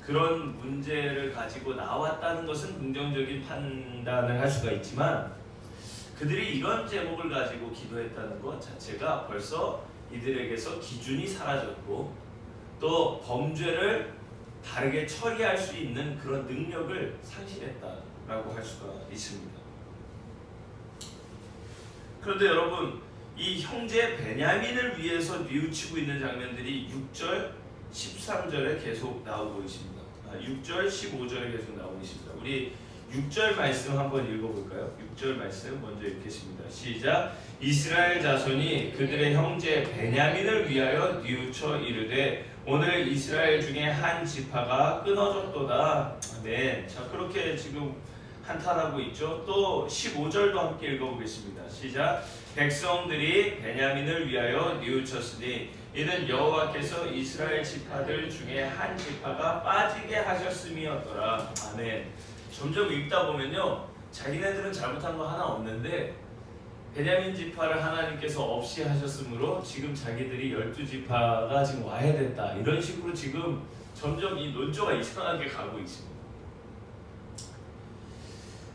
그런 문제를 가지고 나왔다는 것은 긍정적인 판단을 할 수가 있지만 그들이 이런 제목을 가지고 기도했다는 것 자체가 벌써 이들에게서 기준이 사라졌고 또 범죄를 다르게 처리할 수 있는 그런 능력을 상실했다라고 할 수가 있습니다. 그런데 여러분 이 형제 베냐민을 위해서 뉘우치고 있는 장면들이 6절, 13절에 계속 나오고 있습니다. 6절, 15절에 계속 나오고 있습니다. 우리 6절 말씀 한번 읽어볼까요? 6절 말씀 먼저 읽겠습니다. 시작. 이스라엘 자손이 그들의 형제 베냐민을 위하여 뉘우쳐 이르되 오늘 이스라엘 중에 한 지파가 끊어졌도다. 아멘. 자 그렇게 지금 한탄하고 있죠. 또 15절도 함께 읽어보겠습니다. 시작. 백성들이 베냐민을 위하여 뉘우쳤으니 이는 여호와께서 이스라엘 지파들 중에 한 지파가 빠지게 하셨음이었더라. 아멘. 점점 읽다 보면요 자기네들은 잘못한 거 하나 없는데 베냐민 지파를 하나님께서 없이 하셨으므로 지금 자기들이 12지파가 지금 와야 됐다 이런 식으로 지금 점점 이 논조가 이상하게 가고 있습니다.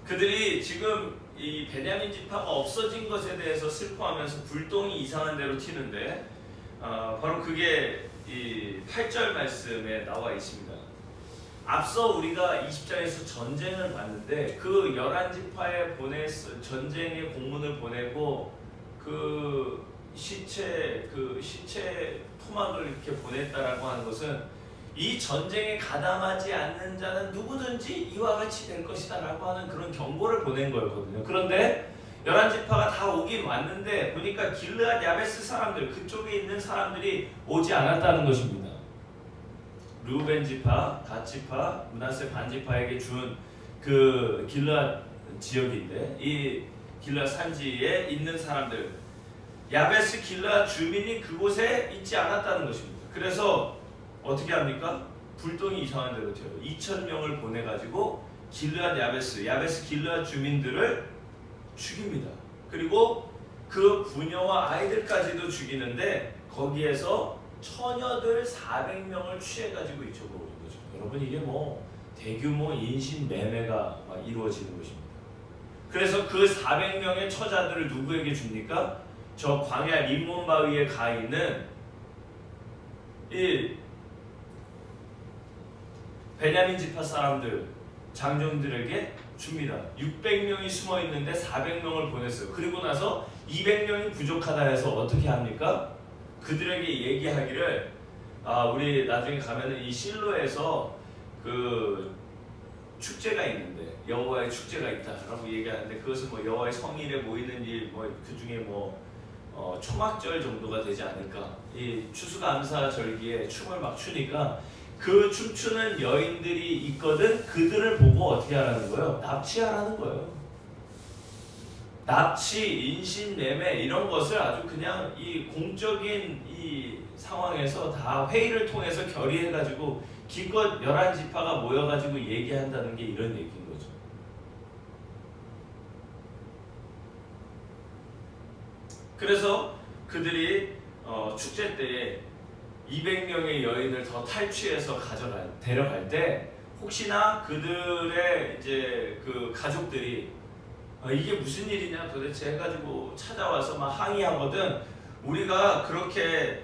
그들이 지금 이 베냐민 지파가 없어진 것에 대해서 슬퍼하면서 불똥이 이상한 대로 튀는데 바로 그게 이 8절 말씀에 나와 있습니다. 앞서 우리가 20장에서 전쟁을 봤는데 그 11지파에 전쟁의 공문을 보내고 그 시체 토막을 이렇게 보냈다라고 하는 것은 이 전쟁에 가담하지 않는 자는 누구든지 이와 같이 될 것이다 라고 하는 그런 경고를 보낸 거였거든요. 그런데 11지파가 다 오긴 왔는데 보니까 길르앗 야베스 사람들 그쪽에 있는 사람들이 오지 않았다는 것입니다. 르우벤 지파, 갓 지파, 므낫세 반 지파에게 준 그 길르앗 지역인데 이 길르앗 산지에 있는 사람들 야베스 길르앗 주민이 그곳에 있지 않았다는 것입니다. 그래서 어떻게 합니까? 불똥이 이상한 대로 튀어요. 2,000명을 보내가지고 길르앗 야베스 길르앗 주민들을 죽입니다. 그리고 그 부녀와 아이들까지도 죽이는데 거기에서 처녀들 400명을 취해가지고 잊혀버린 거죠. 여러분 이게 뭐 대규모 인신 매매가 이루어지는 것입니다. 그래서 그 400명의 처자들을 누구에게 줍니까? 저 광야 림몬 바위에 가 있는 이 베냐민 지파 사람들 장정들에게 줍니다. 600명이 숨어 있는데 400명을 보냈어요. 그리고 나서 200명이 부족하다 해서 어떻게 합니까? 그들에게 얘기하기를 우리 나중에 가면은 이 실로에서 그 축제가 있는데 여호와의 축제가 있다라고 얘기하는데 그것은 뭐 여호와의 성일에 모이는 일 뭐 그 중에 뭐 초막절 정도가 되지 않을까. 이 추수감사절기에 춤을 막 추니까 그 춤추는 여인들이 있거든. 그들을 보고 어떻게 하라는 거예요? 납치하라는 거예요. 납치, 인신, 매매 이런 것을 아주 그냥 이 공적인 이 상황에서 다 회의를 통해서 결의해가지고 기껏 11지파가 모여가지고 얘기한다는 게 이런 얘기인 거죠. 그래서 그들이 축제 때 200명의 여인을 더 탈취해서 데려갈 때 혹시나 그들의 이제 그 가족들이 이게 무슨 일이냐 도대체 해가지고 찾아와서 막 항의하거든. 우리가 그렇게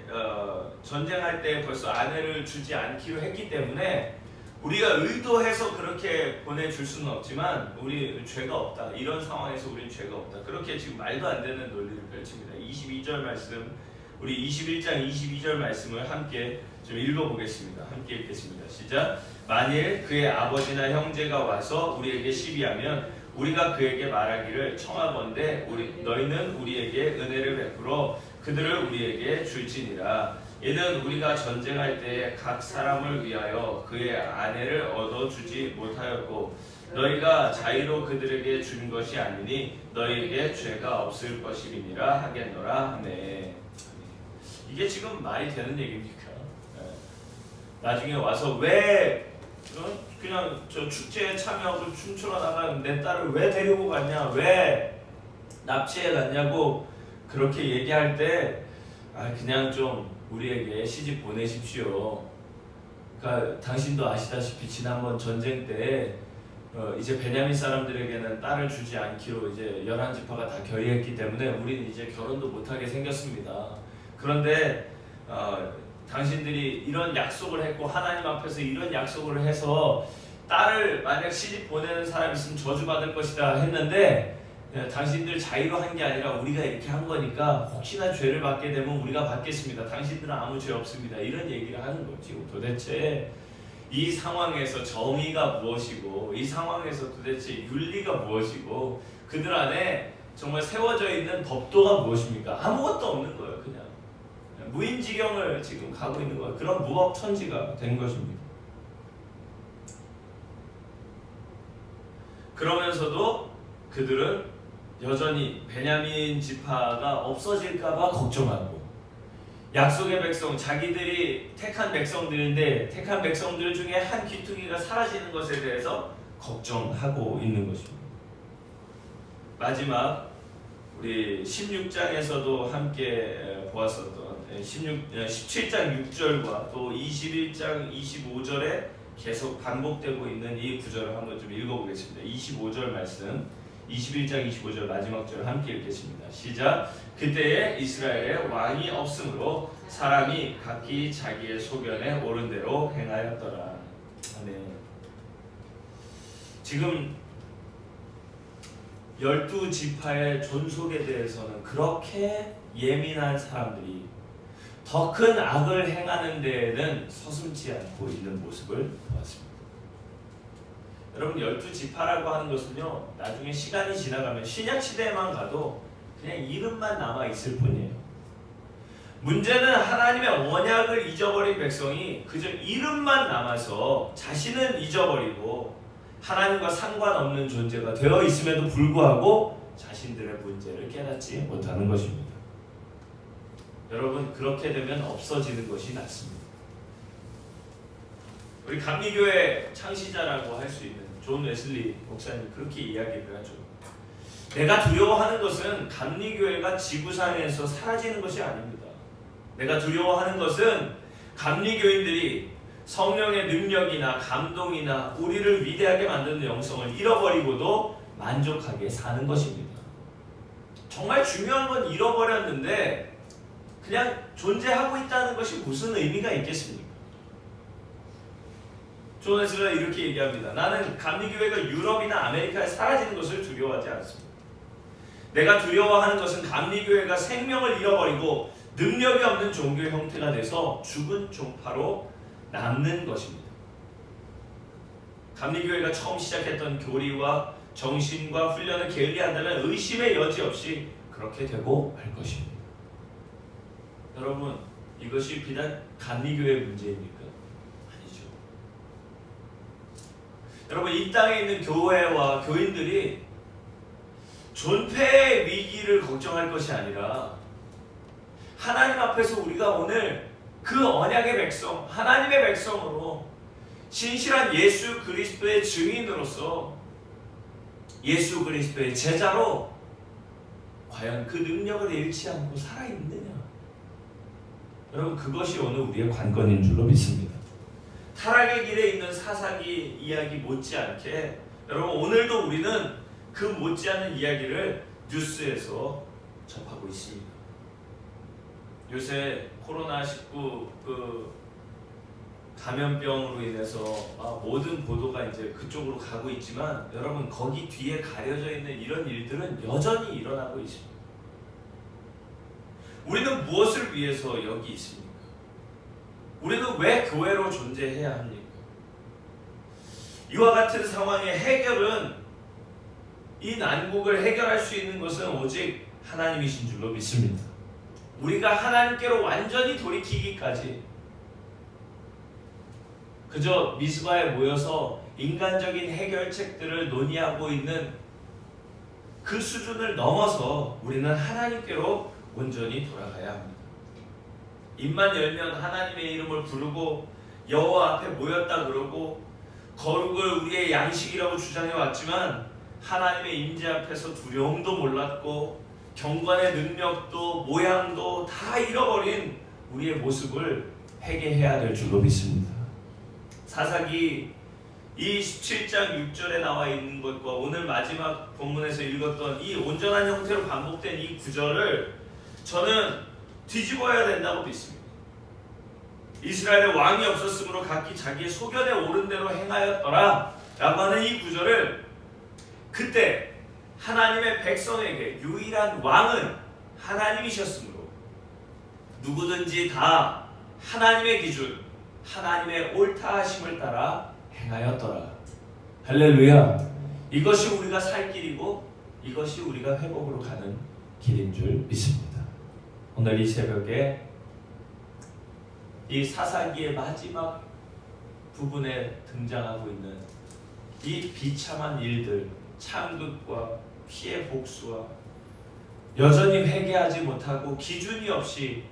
전쟁할 때 벌써 아내를 주지 않기로 했기 때문에 우리가 의도해서 그렇게 보내줄 수는 없지만 우리 죄가 없다. 이런 상황에서 우리는 죄가 없다. 그렇게 지금 말도 안 되는 논리를 펼칩니다. 22절 말씀, 우리 21장 22절 말씀을 함께 좀 읽어보겠습니다. 함께 읽겠습니다. 시작. 만일 그의 아버지나 형제가 와서 우리에게 시비하면 우리가 그에게 말하기를 청하건대 너희는 우리에게 은혜를 베풀어 그들을 우리에게 줄지니라. 이는 우리가 전쟁할 때에 각 사람을 위하여 그의 아내를 얻어주지 못하였고 너희가 자의로 그들에게 준 것이 아니니 너희에게 죄가 없을 것임이니라 하겠노라 하네. 이게 지금 말이 되는 얘기입니까? 나중에 와서 왜 그냥 저 축제에 참여하고 춤추러 나간 내 딸을 왜 데리고 갔냐, 왜 납치해 갔냐고 그렇게 얘기할 때 그냥 좀 우리에게 시집 보내십시오. 그러니까 당신도 아시다시피 지난번 전쟁 때 이제 베냐민 사람들에게는 딸을 주지 않기로 이제 11지파가 다 결의했기 때문에 우리는 이제 결혼도 못하게 생겼습니다. 그런데 당신들이 이런 약속을 했고 하나님 앞에서 이런 약속을 해서 딸을 만약 시집 보내는 사람이 있으면 저주받을 것이다 했는데 당신들 자의로 한 게 아니라 우리가 이렇게 한 거니까 혹시나 죄를 받게 되면 우리가 받겠습니다. 당신들은 아무 죄 없습니다. 이런 얘기를 하는 거지. 도대체 이 상황에서 정의가 무엇이고 이 상황에서 도대체 윤리가 무엇이고 그들 안에 정말 세워져 있는 법도가 무엇입니까? 아무것도 없는 거예요. 그냥 무인지경을 지금 가고 있는 거예요. 그런 무법천지가 된 것입니다. 그러면서도 그들은 여전히 베냐민 지파가 없어질까봐 걱정하고 약속의 백성, 자기들이 택한 백성들인데 택한 백성들 중에 한 귀퉁이가 사라지는 것에 대해서 걱정하고 있는 것입니다. 마지막 우리 16장에서도 함께 보았었던 17장 6절과 또 21장 25절에 계속 반복되고 있는 이 구절을 한번 좀 읽어보겠습니다. 25절 말씀, 21장 25절 마지막 절 함께 읽겠습니다. 시작. 그때에 이스라엘에 왕이 없으므로 사람이 각기 자기의 소견에 옳은 대로 행하였더라. 아멘. 지금 12지파의 존속에 대해서는 그렇게 예민한 사람들이 더 큰 악을 행하는 데에는 서슴지 않고 있는 모습을 보았습니다. 여러분 12지파라고 하는 것은요 나중에 시간이 지나가면 신약시대에만 가도 그냥 이름만 남아있을 뿐이에요. 문제는 하나님의 언약을 잊어버린 백성이 그저 이름만 남아서 자신은 잊어버리고 하나님과 상관없는 존재가 되어 있음에도 불구하고 자신들의 문제를 깨닫지 못하는 것입니다. 여러분 그렇게 되면 없어지는 것이 낫습니다. 우리 감리교회 창시자라고 할 수 있는 존 웨슬리 목사님 그렇게 이야기를 하죠. 내가 두려워하는 것은 감리교회가 지구상에서 사라지는 것이 아닙니다. 내가 두려워하는 것은 감리교인들이 성령의 능력이나 감동이나 우리를 위대하게 만드는 영성을 잃어버리고도 만족하게 사는 것입니다. 정말 중요한 건 잃어버렸는데 그냥 존재하고 있다는 것이 무슨 의미가 있겠습니까? 존 웨슬리가 이렇게 얘기합니다. 나는 감리교회가 유럽이나 아메리카에 사라지는 것을 두려워하지 않습니다. 내가 두려워하는 것은 감리교회가 생명을 잃어버리고 능력이 없는 종교 형태가 돼서 죽은 종파로 남는 것입니다. 감리교회가 처음 시작했던 교리와 정신과 훈련을 게을리한다면 의심의 여지 없이 그렇게 되고 말 것입니다. 여러분 이것이 비단 감리교회의 문제입니까? 아니죠. 여러분 이 땅에 있는 교회와 교인들이 존폐의 위기를 걱정할 것이 아니라 하나님 앞에서 우리가 오늘 그 언약의 백성, 하나님의 백성으로 신실한 예수 그리스도의 증인으로서 예수 그리스도의 제자로 과연 그 능력을 잃지 않고 살아있느냐? 여러분, 그것이 오늘 우리의 관건인 줄로 믿습니다. 타락의 길에 있는 사사기 이야기 못지않게 여러분, 오늘도 우리는 그 못지않은 이야기를 뉴스에서 접하고 있습니다. 요새 코로나19 감염병으로 인해서 모든 보도가 이제 그쪽으로 가고 있지만 여러분, 거기 뒤에 가려져 있는 이런 일들은 여전히 일어나고 있습니다. 우리는 무엇을 위해서 여기 있습니까? 우리는 왜 교회로 존재해야 합니까? 이와 같은 상황의 해결은, 이 난국을 해결할 수 있는 것은 오직 하나님이신 줄로 믿습니다. 우리가 하나님께로 완전히 돌이키기까지 그저 미스바에 모여서 인간적인 해결책들을 논의하고 있는 그 수준을 넘어서 우리는 하나님께로 온전히 돌아가야 합니다. 입만 열면 하나님의 이름을 부르고 여호와 앞에 모였다 그러고 거룩을 우리의 양식이라고 주장해 왔지만 하나님의 임재 앞에서 두려움도 몰랐고 경관의 능력도 모양도 다 잃어버린 우리의 모습을 회개해야 될 줄로 믿습니다. 사사기 이 17장 6절에 나와 있는 것과 오늘 마지막 본문에서 읽었던 이 온전한 형태로 반복된 이 구절을 저는 뒤집어야 된다고 믿습니다. 이스라엘의 왕이 없었으므로 각기 자기의 소견에 오른 대로 행하였더라 라고 하는 이 구절을 그때 하나님의 백성에게 유일한 왕은 하나님이셨으므로 누구든지 다 하나님의 기준, 하나님의 옳다 하심을 따라 행하였더라. 할렐루야. 이것이 우리가 살 길이고 이것이 우리가 회복으로 가는 길인 줄 믿습니다. 오늘 이 새벽에 이 사사기의 마지막 부분에 등장하고 있는 이 비참한 일들, 참극과 피해 복수와 여전히 회개하지 못하고 기준이 없이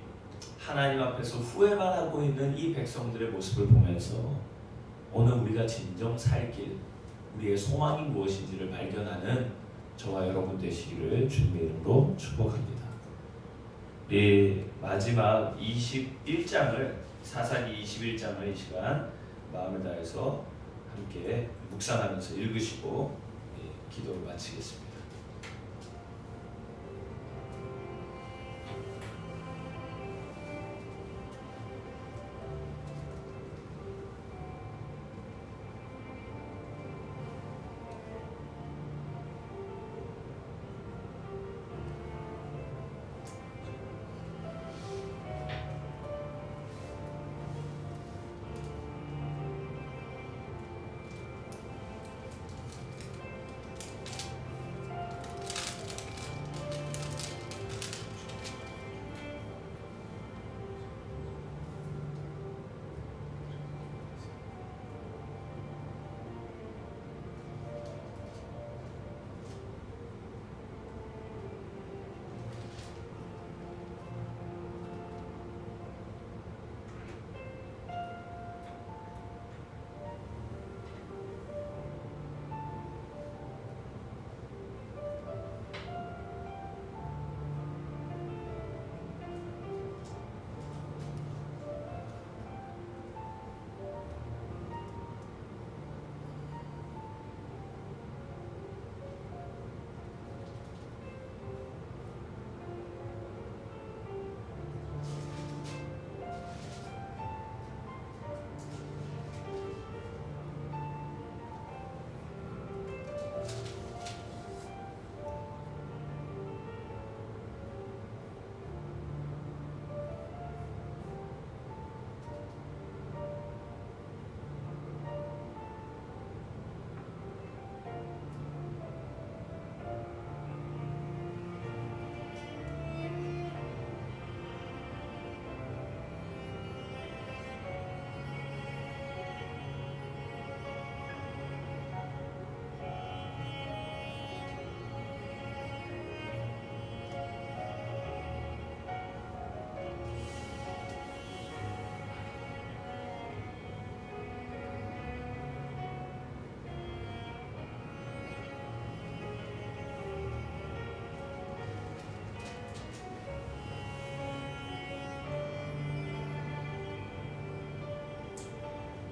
하나님 앞에서 후회만 하고 있는 이 백성들의 모습을 보면서 오늘 우리가 진정 살 길, 우리의 소망이 무엇인지를 발견하는 저와 여러분 되시기를 주님의 이름으로 축복합니다. 이 마지막 21장을 사사기 21장을 이 시간 마음을 다해서 함께 묵상하면서 읽으시고 기도를 마치겠습니다.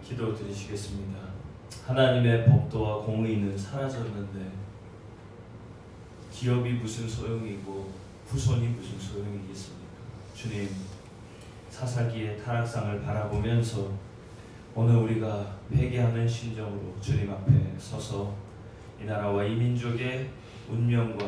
기도드리시겠습니다. 하나님의 법도와 공의는 사라졌는데 기업이 무슨 소용이고 후손이 무슨 소용이겠습니까? 주님, 사사기의 타락상을 바라보면서 오늘 우리가 회개하는 심정으로 주님 앞에 서서 이 나라와 이 민족의 운명과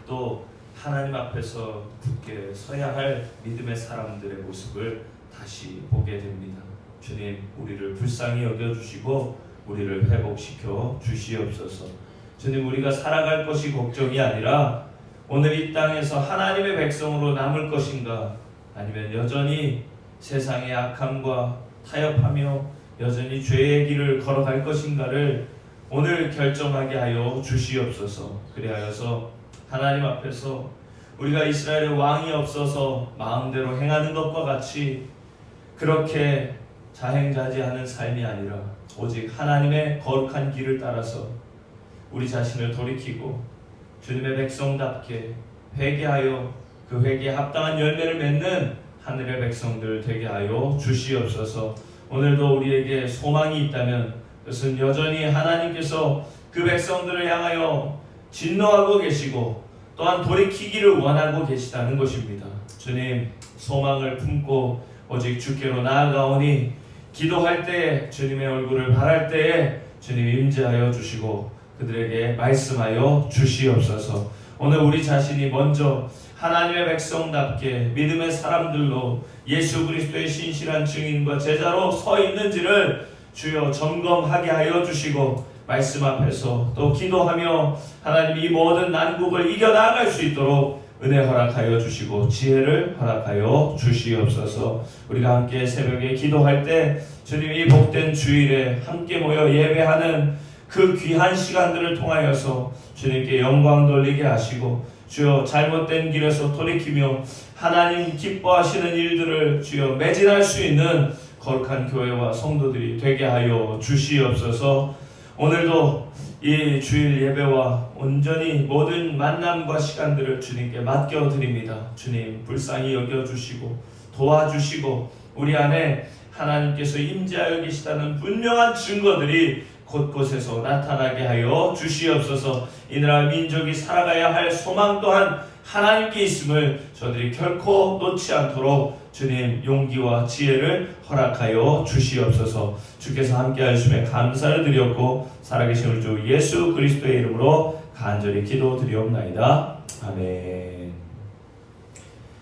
또 하나님 앞에서 굳게 서야 할 믿음의 사람들의 모습을 다시 보게 됩니다. 주님, 우리를 불쌍히 여겨주시고 우리를 회복시켜 주시옵소서. 주님, 우리가 살아갈 것이 걱정이 아니라 오늘 이 땅에서 하나님의 백성으로 남을 것인가, 아니면 여전히 세상의 악함과 타협하며 여전히 죄의 길을 걸어갈 것인가를 오늘 결정하게 하여 주시옵소서. 그리하여서 하나님 앞에서 우리가 이스라엘의 왕이 없어서 마음대로 행하는 것과 같이 그렇게 자행자지하는 삶이 아니라 오직 하나님의 거룩한 길을 따라서 우리 자신을 돌이키고 주님의 백성답게 회개하여 그 회개에 합당한 열매를 맺는 하늘의 백성들 되게 하여 주시옵소서. 오늘도 우리에게 소망이 있다면 그것은 여전히 하나님께서 그 백성들을 향하여 진노하고 계시고 또한 돌이키기를 원하고 계시다는 것입니다. 주님, 소망을 품고 오직 주께로 나아가오니 기도할 때에 주님의 얼굴을 바랄 때에 주님 임재하여 주시고 그들에게 말씀하여 주시옵소서. 오늘 우리 자신이 먼저 하나님의 백성답게 믿음의 사람들로 예수 그리스도의 신실한 증인과 제자로 서 있는지를 주여 점검하게 하여 주시고 말씀 앞에서 또 기도하며 하나님 이 모든 난국을 이겨나갈 수 있도록 은혜 허락하여 주시고 지혜를 허락하여 주시옵소서. 우리가 함께 새벽에 기도할 때 주님 이 복된 주일에 함께 모여 예배하는 그 귀한 시간들을 통하여서 주님께 영광 돌리게 하시고 주여 잘못된 길에서 돌이키며 하나님 기뻐하시는 일들을 주여 매진할 수 있는 거룩한 교회와 성도들이 되게 하여 주시옵소서. 오늘도 이 주일 예배와 온전히 모든 만남과 시간들을 주님께 맡겨드립니다. 주님 불쌍히 여겨주시고 도와주시고 우리 안에 하나님께서 임재하여 계시다는 분명한 증거들이 곳곳에서 나타나게 하여 주시옵소서. 이 나라 민족이 살아가야 할 소망 또한 하나님께 있음을 저들이 결코 놓지 않도록 주님 용기와 지혜를 허락하여 주시옵소서. 주께서 함께 하심에 감사를 드렸고 살아계신 우리 주 예수 그리스도의 이름으로 간절히 기도드리옵나이다. 아멘.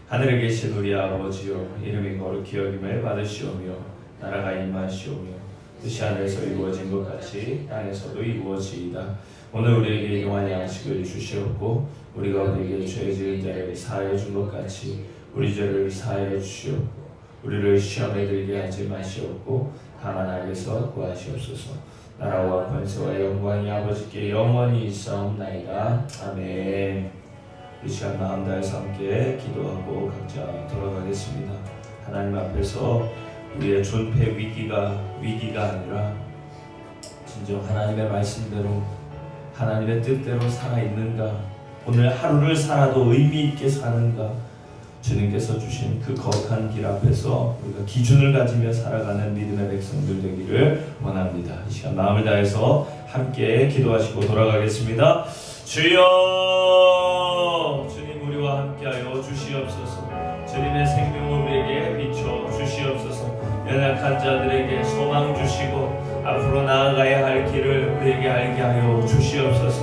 하늘에 계신 우리 아버지여, 이름이 거룩히 여김을 받으시오며 나라가 임하시오며 뜻이 하늘에서 이루어진 것 같이 땅에서도 이루어지이다. 오늘 우리에게 일용할 양식을 주시옵고 우리가 우리에게 죄 지은 자를 사하여 준 것 같이 우리 죄를 사하여 주시옵고 우리를 시험에 들게 하지 마시옵고 다만 악에서 구하시옵소서. 나라와 권세와 영광이 아버지께 영원히 있사옵나이다. 아멘. 이 시간 마음 다해서 함께 기도하고 각자 돌아가겠습니다. 하나님 앞에서 우리의 존폐 위기가 아니라 진정 하나님의 말씀대로 하나님의 뜻대로 살아있는가, 오늘 하루를 살아도 의미 있게 사는가, 주님께서 주신 그 거룩한 길 앞에서 우리가 기준을 가지며 살아가는 믿음의 백성들 되기를 원합니다. 이 시간 마음을 다해서 함께 기도하시고 돌아가겠습니다. 주여, 주님 우리와 함께하여 주시옵소서. 주님의 생명을 우리에게 비춰 주시옵소서. 연약한 자들에게 소망 주시고 앞으로 나아가야 할 길을 우리에게 알게 하여 주시옵소서.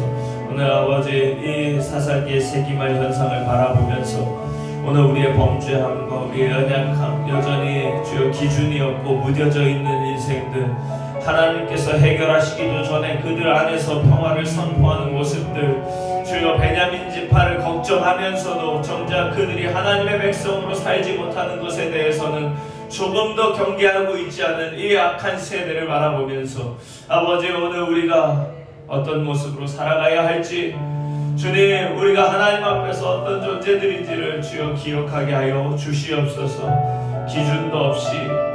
오늘 아버지 이 사사기의 세기말 현상을 바라보면서 오늘 우리의 범죄함과 우리의 연약함, 여전히 주여 기준이 없고 무뎌져 있는 인생들, 하나님께서 해결하시기도 전에 그들 안에서 평화를 선포하는 모습들, 주여 베냐민 지파를 걱정하면서도 정작 그들이 하나님의 백성으로 살지 못하는 것에 대해서는 조금도 경계하고 있지 않은 이 악한 세대를 바라보면서 아버지 오늘 우리가 어떤 모습으로 살아가야 할지, 주님 우리가 하나님 앞에서 어떤 존재들인지를 주여 기억하게 하여 주시옵소서. 기준도 없이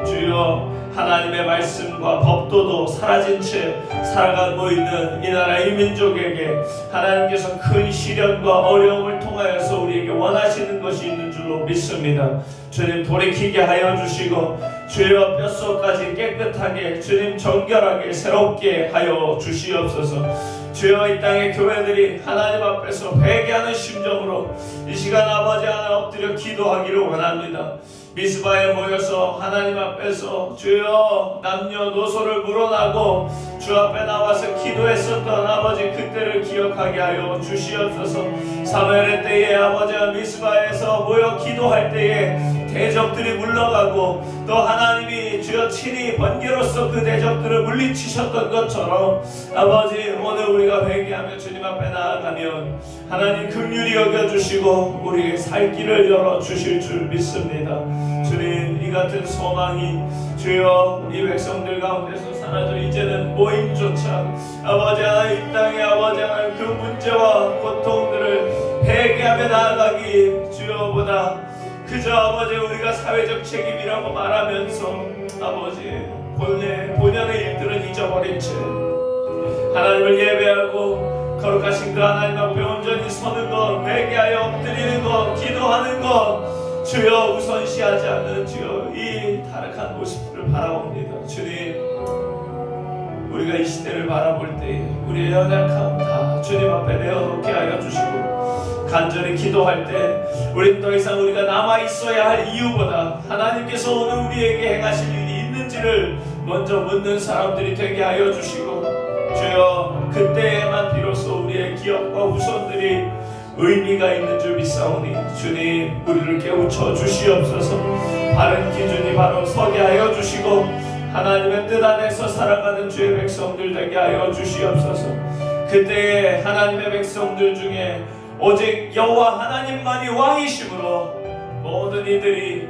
주여 하나님의 말씀과 법도도 사라진 채 살아가고 있는 이 나라 이 민족에게 하나님께서 큰 시련과 어려움을 통하여서 우리에게 원하시는 것이 있는 줄로 믿습니다. 주님 돌이키게 하여 주시고 주여 뼛속까지 깨끗하게 주님 정결하게 새롭게 하여 주시옵소서. 주여 이 땅의 교회들이 하나님 앞에서 회개하는 심정으로 이 시간 아버지 하나 엎드려 기도하기를 원합니다. 미스바에 모여서 하나님 앞에서 주여 남녀노소를 물어나고 주 앞에 나와서 기도했었던 아버지 그때를 기억하게 하여 주시옵소서. 사무엘의 때에 아버지가 미스바에서 모여 기도할 때에 대적들이 물러가고 또 하나님이 주여 친히 번개로서 그 대적들을 물리치셨던 것처럼 아버지 오늘 우리가 회개하며 주님 앞에 나아가면 하나님 긍휼히 여겨주시고 우리의 살 길을 열어주실 줄 믿습니다. 주님 이 같은 소망이 주여 이 백성들 가운데서 사라져 이제는 모임조차 아버지 하나님 이 땅에 아버지 하나님 그 문제와 고통들을 회개하며 나아가기 주여보다 그저 아버지 우리가 사회적 책임이라고 말하면서 아버지 본연의 일들은 잊어버린 채 하나님을 예배하고 거룩하신 그 하나님 앞에 온전히 서는 것, 회개하여 엎드리는 것, 기도하는 것 주여 우선시하지 않는 주여 이 타락한 모습들을 바라봅니다. 주님 우리가 이 시대를 바라볼 때 우리의 연약함 다 주님 앞에 내어놓게 하여 주시고 간절히 기도할 때 우린 더 이상 우리가 남아있어야 할 이유보다 하나님께서 오늘 우리에게 행하실 일이 있는지를 먼저 묻는 사람들이 되게 하여 주시고 주여 그때에만 비로소 우리의 기업과 후손들이 의미가 있는 줄 믿사오니 주님 우리를 깨우쳐 주시옵소서. 바른 기준이 바로 서게 하여 주시고 하나님의 뜻 안에서 살아가는 주의 백성들 되게 하여 주시옵소서. 그때에 하나님의 백성들 중에 오직 여호와 하나님만이 왕이심으로 모든 이들이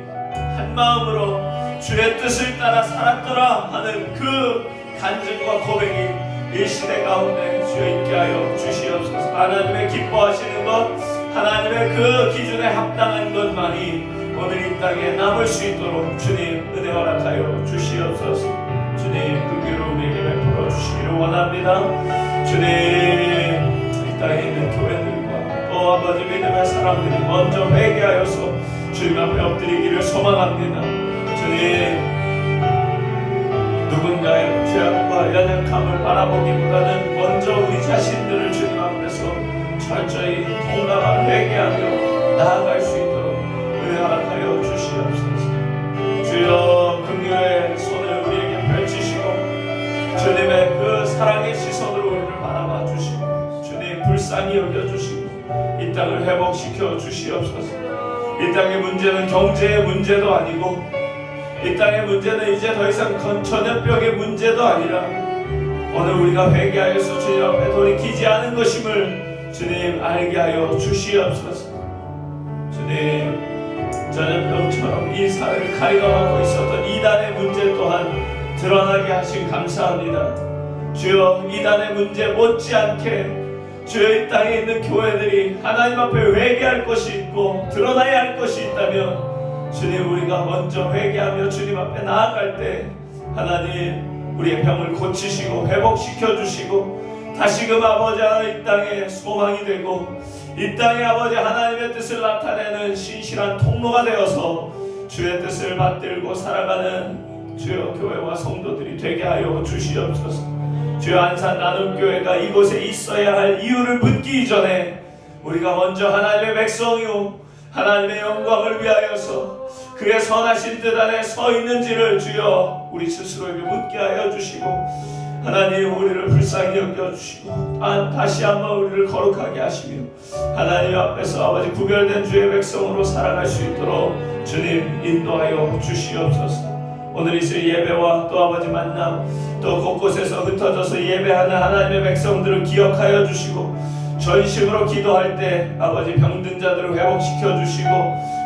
한 마음으로 주의 뜻을 따라 살았더라 하는 그 간증과 고백이 이 시대 가운데 주여 있게 하여 주시옵소서. 하나님의 기뻐하시는 것 하나님의 그 기준에 합당한 것만이 오늘 이 땅에 남을 수 있도록 주님 은혜 허락하여 주시옵소서. 주님 긍휼을 우리에게 베풀어 주시기를 원합니다. 주님 이 땅에 있는 교회들과 또 아버지 믿음의 사람들이 먼저 회개하여서 주님 앞에 엎드리기를 소망합니다. 주님 누군가의 죄악과 연약함을 바라보기보다는 먼저 우리 자신들을 주님 앞에서 철저히 통감하며 회개하며 나아갈 수 있도록 은혜 허락하여 주시옵소서. 주여 긍휼의 손을 우리에게 펼치시고 주님의 그 사랑의 시선으로 우리를 바라봐 주시고 주님 불쌍히 여겨주시고 이 땅을 회복시켜 주시옵소서. 이 땅의 문제는 경제의 문제도 아니고 이 땅의 문제는 이제 더 이상 전염병의 문제도 아니라 오늘 우리가 회개하여서 주님 앞에 돌이키지 않은 것임을 주님 알게 하여 주시옵소서. 주님 전염병처럼 이 사회를 가리가하고 있었던 이단의 문제 또한 드러나게 하신 감사합니다. 주여 이단의 문제 못지않게 주여 이 땅에 있는 교회들이 하나님 앞에 회개할 것이 있고 드러나야 할 것이 있다면 주님 우리가 먼저 회개하며 주님 앞에 나아갈 때 하나님 우리의 병을 고치시고 회복시켜 주시고 다시금 아버지 하나님 이 땅에 소망이 되고 이 땅에 아버지 하나님의 뜻을 나타내는 신실한 통로가 되어서 주의 뜻을 받들고 살아가는 주여 교회와 성도들이 되게 하여 주시옵소서. 주여 안산 나눔교회가 이곳에 있어야 할 이유를 묻기 이전에 우리가 먼저 하나님의 백성이요 하나님의 영광을 위하여서 그의 선하신 뜻 안에 서 있는지를 주여 우리 스스로에게 묻게 하여 주시고 하나님 우리를 불쌍히 여겨주시고 다시 한번 우리를 거룩하게 하시며 하나님 앞에서 아버지 구별된 주의 백성으로 살아갈 수 있도록 주님 인도하여 주시옵소서. 오늘 있을 예배와 또 아버지 만남 또 곳곳에서 흩어져서 예배하는 하나님의 백성들을 기억하여 주시고 전심으로 기도할 때 아버지 병든 자들을 회복시켜 주시고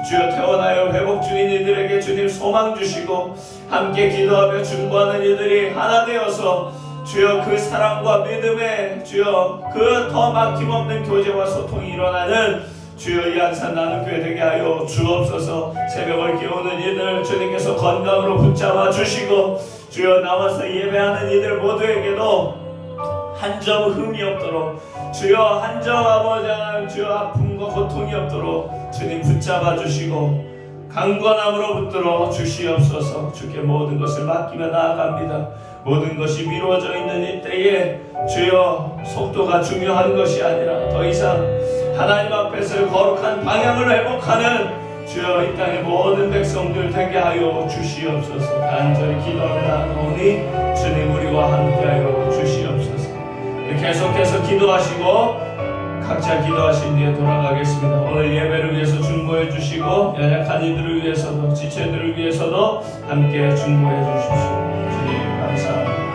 주여 퇴원하여 회복 중인 이들에게 주님 소망 주시고 함께 기도하며 중보하는 이들이 하나 되어서 주여 그 사랑과 믿음에 주여 그 더 막힘없는 교제와 소통이 일어나는 주여 이 안산 나눔교회 되게 하여 주옵소서. 새벽을 깨우는 이들 주님께서 건강으로 붙잡아 주시고 주여 나와서 예배하는 이들 모두에게도 한 점 흠이 없도록 주여 한 점 아버지 하나님 주여 아픔과 고통이 없도록 주님 붙잡아 주시고 강건함으로 붙들어 주시옵소서. 주께 모든 것을 맡기며 나아갑니다. 모든 것이 미루어져 있는 이때에 주여 속도가 중요한 것이 아니라 더 이상 하나님 앞에서 거룩한 방향을 회복하는 주여 이 땅의 모든 백성들 되게 하여 주시옵소서. 간절히 기도하며 나아가오니 주님 우리와 함께하여 주시옵소서. 계속해서 기도하시고 각자 기도하신 뒤에 돌아가겠습니다. 오늘 예배를 위해서 중보해 주시고 연약한 이들을 위해서도 지체들을 위해서도 함께 중보해 주십시오. 주님 감사합니다.